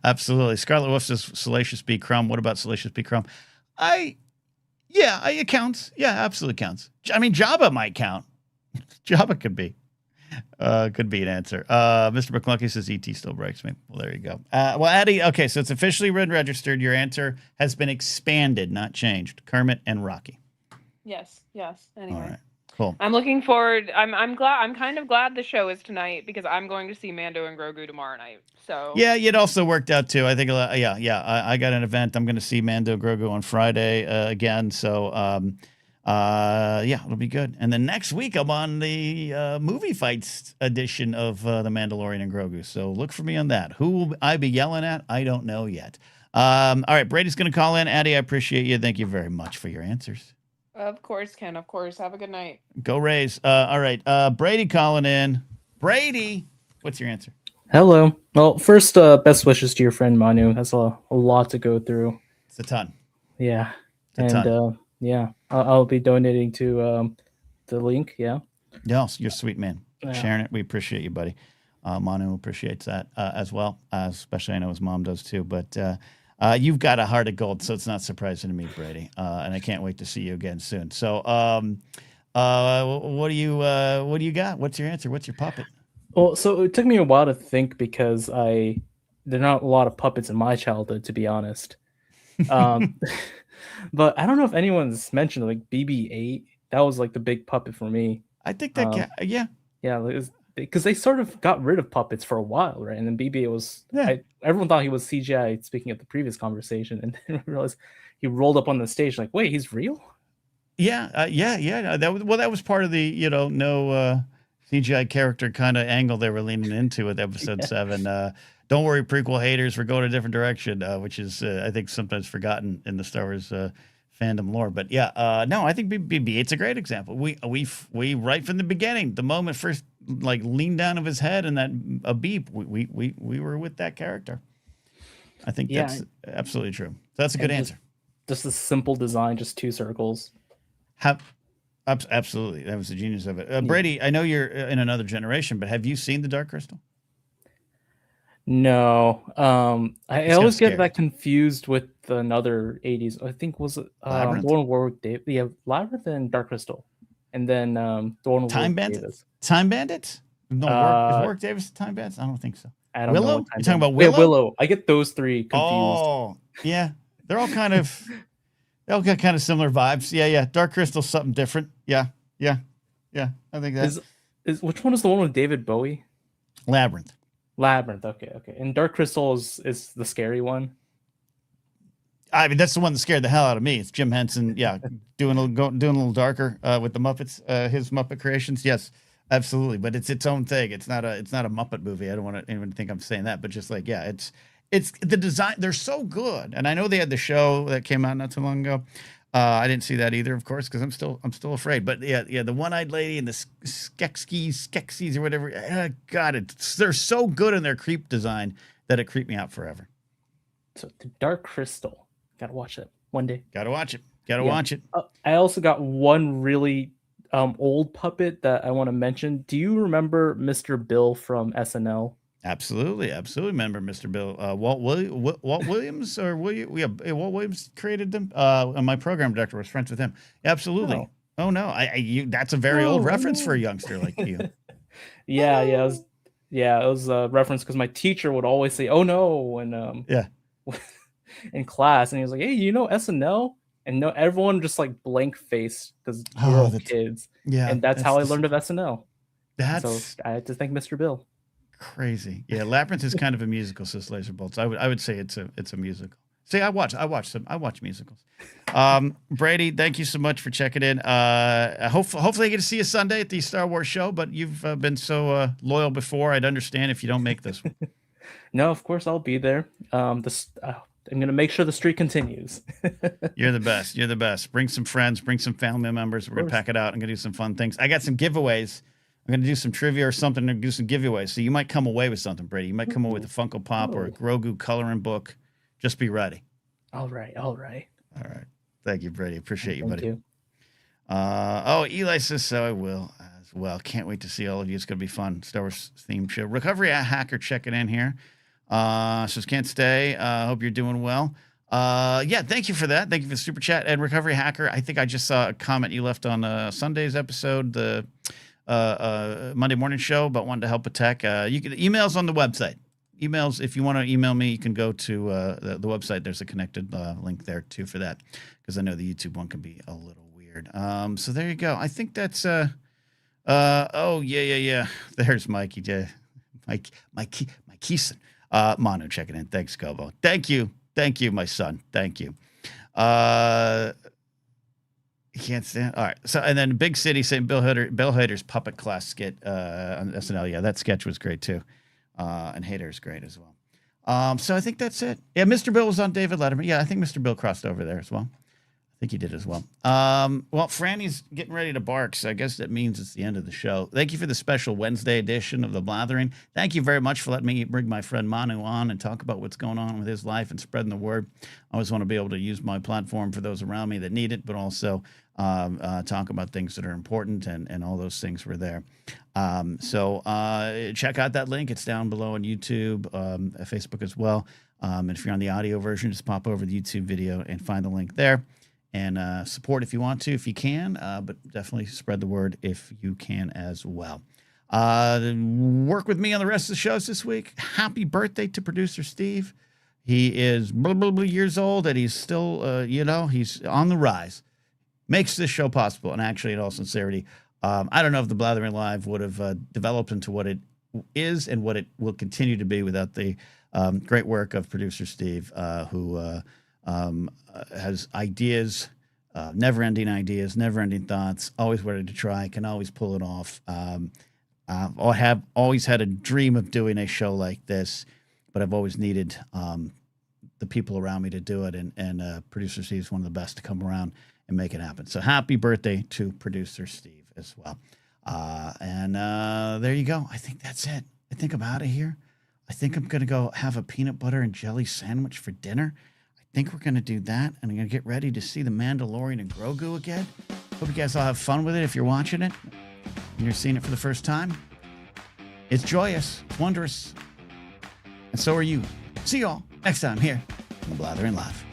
Absolutely. Scarlet Wolf says Salacious B. Crumb. What about Salacious B. Crumb? It counts. Yeah, absolutely counts. I mean, Jabba might count. Jabba could be an answer. Mr. McClunky says E.T. still breaks me. Well, there you go. Well, Addie, okay, so it's officially registered. Your answer has been expanded, not changed. Kermit and Rocky. Yes. Anyway. All right. Cool. I'm looking forward. I'm glad. I'm kind of glad the show is tonight because I'm going to see Mando and Grogu tomorrow night. So yeah, it also worked out too. I think I got an event. I'm going to see Mando Grogu on Friday again. So it'll be good. And then next week I'm on the movie fights edition of The Mandalorian and Grogu. So look for me on that. Who will I be yelling at? I don't know yet. All right, Brady's going to call in. Addie, I appreciate you. Thank you very much for your answers. Of course, Ken. Of course. Have a good night. Go Rays. All right. Brady calling in. Brady, what's your answer? Hello. Well, first, best wishes to your friend Manu. That's a lot to go through. It's a ton. Yeah. I'll be donating to the link. Yeah. Yes, you're a sweet man. Yeah. Sharing it. We appreciate you, buddy. Manu appreciates that as well. Especially I know his mom does too. But you've got a heart of gold, so it's not surprising to me, Brady. And I can't wait to see you again soon. So, what do you got? What's your answer? What's your puppet? Well, so it took me a while to think because there are not a lot of puppets in my childhood, to be honest. But I don't know if anyone's mentioned like BB-8. That was like the big puppet for me. I think that yeah, because they sort of got rid of puppets for a while, right? And then BB-8 was everyone thought he was CGI. Speaking of the previous conversation, and then realized he rolled up on the stage like, wait, he's real? Yeah. That was part of the no CGI character kind of angle they were leaning into with episode 7. Don't worry, prequel haters, we're going a different direction, which is I think sometimes forgotten in the Star Wars fandom lore. But I think BB-8's a great example. We right from the beginning, the moment first like leaned down of his head and that a beep, we were with that character. I think that's absolutely true. So that's a good answer. Just a simple design, just 2 circles. Absolutely, that was the genius of it. Brady, I know you're in another generation, but have you seen the Dark Crystal? No, I always get that confused with another 80s. I think was it Labyrinth? the one with David? Yeah, Labyrinth and Dark Crystal, and then the one with Time Bandits. Time Bandits? No, is Warwick Davis Time Bandits? I don't think so. I don't Willow? know. You're talking about Willow? Yeah, Willow. I get those 3 confused. Oh, yeah, they're all kind of they all got kind of similar vibes. Yeah. Dark Crystal's something different. Yeah. I think that is which one is the one with David Bowie? Labyrinth. Okay. And Dark Crystal is the scary one. I mean, that's the one that scared the hell out of me. It's Jim Henson, doing a little darker with the Muppets, his Muppet creations. Yes, absolutely. But it's its own thing. It's not a Muppet movie. I don't want anyone to think I'm saying that. But just like, it's the design. They're so good. And I know they had the show that came out not too long ago. I didn't see that either, of course, because I'm still afraid. But yeah, the one-eyed lady and the Skeksis or whatever. God, they're so good in their creep design that it creeped me out forever. So the Dark Crystal, gotta watch it one day. Gotta watch it. Watch it. I also got one really old puppet that I want to mention. Do you remember Mr. Bill from SNL? Absolutely remember Mr. Bill. Walt Williams or William? Yeah, Walt Williams created them. And my program director was friends with him. Absolutely. Oh no, that's a very old reference for a youngster like you. It was a reference because my teacher would always say, "Oh no," when in class, and he was like, "Hey, you know SNL?" And no, everyone just like blank faced because we're all kids. Yeah, and that's how I learned of SNL. So I had to thank Mr. Bill. Crazy. Yeah, Labyrinth is kind of a musical, Sis Laser Bolts. I would say it's a musical. See, I watch musicals. Brady, thank you so much for checking in. Hopefully I get to see you Sunday at the Star Wars show, but you've been so loyal before. I'd understand if you don't make this one. No, of course I'll be there. I'm going to make sure the streak continues. You're the best. You're the best. Bring some friends, bring some family members. We're going to pack it out. I'm going to do some fun things. I got some giveaways. I'm going to do some trivia or something and do some giveaways. So you might come away with something, Brady. You might come away with a Funko Pop or a Grogu coloring book. Just be ready. All right. Thank you, Brady. Appreciate you, buddy. Thank you. Eli says so. I will as well. Can't wait to see all of you. It's going to be fun. Star Wars themed show. Recovery Hacker checking in here. Says can't stay. Hope you're doing well. Thank you for that. Thank you for the super chat. And Recovery Hacker, I think I just saw a comment you left on Sunday's episode, the Monday morning show about wanting to help with tech. You can emails on the website. Emails, if you want to email me, you can go to the website. There's a connected link there too for that, because I know the YouTube one can be a little weird. So there you go. I think that's There's Mikey J. Mike Keeson. Manu checking in. Thanks, Gobo. Thank you, my son. Thank you. You can't stand. All right. So, and then Big City saying Bill Hader's puppet class skit on SNL. Yeah, that sketch was great too. And Hader's great as well. So I think that's it. Yeah, Mr. Bill was on David Letterman. Yeah, I think Mr. Bill crossed over there as well. I think he did as well. Well, Franny's getting ready to bark, so I guess that means it's the end of the show. Thank you for the special Wednesday edition of the Blathering. Thank you very much for letting me bring my friend Manu on and talk about what's going on with his life and spreading the word. I always want to be able to use my platform for those around me that need it, but also talk about things that are important, and all those things were there. So check out that link. It's down below on YouTube, Facebook as well. And if you're on the audio version, just pop over the YouTube video and find the link there. And support if you want to, if you can, but definitely spread the word if you can as well. Work with me on the rest of the shows this week. Happy birthday to producer Steve. He is years old, and he's still, he's on the rise. Makes this show possible. And actually, in all sincerity, I don't know if the Blathering Live would have developed into what it is and what it will continue to be without the great work of producer Steve, who has ideas, never-ending ideas, never-ending thoughts, always ready to try, can always pull it off. I have always had a dream of doing a show like this, but I've always needed the people around me to do it, and producer Steve is one of the best to come around and make it happen. So happy birthday to producer Steve as well. And there you go. I think that's it. I think I'm out of here. I think I'm going to go have a peanut butter and jelly sandwich for dinner. I think we're going to do that, and I'm going to get ready to see The Mandalorian and Grogu again. Hope you guys all have fun with it if you're watching it and you're seeing it for the first time. It's joyous. It's wondrous. And so are you. See you all next time here on The Blathering Live.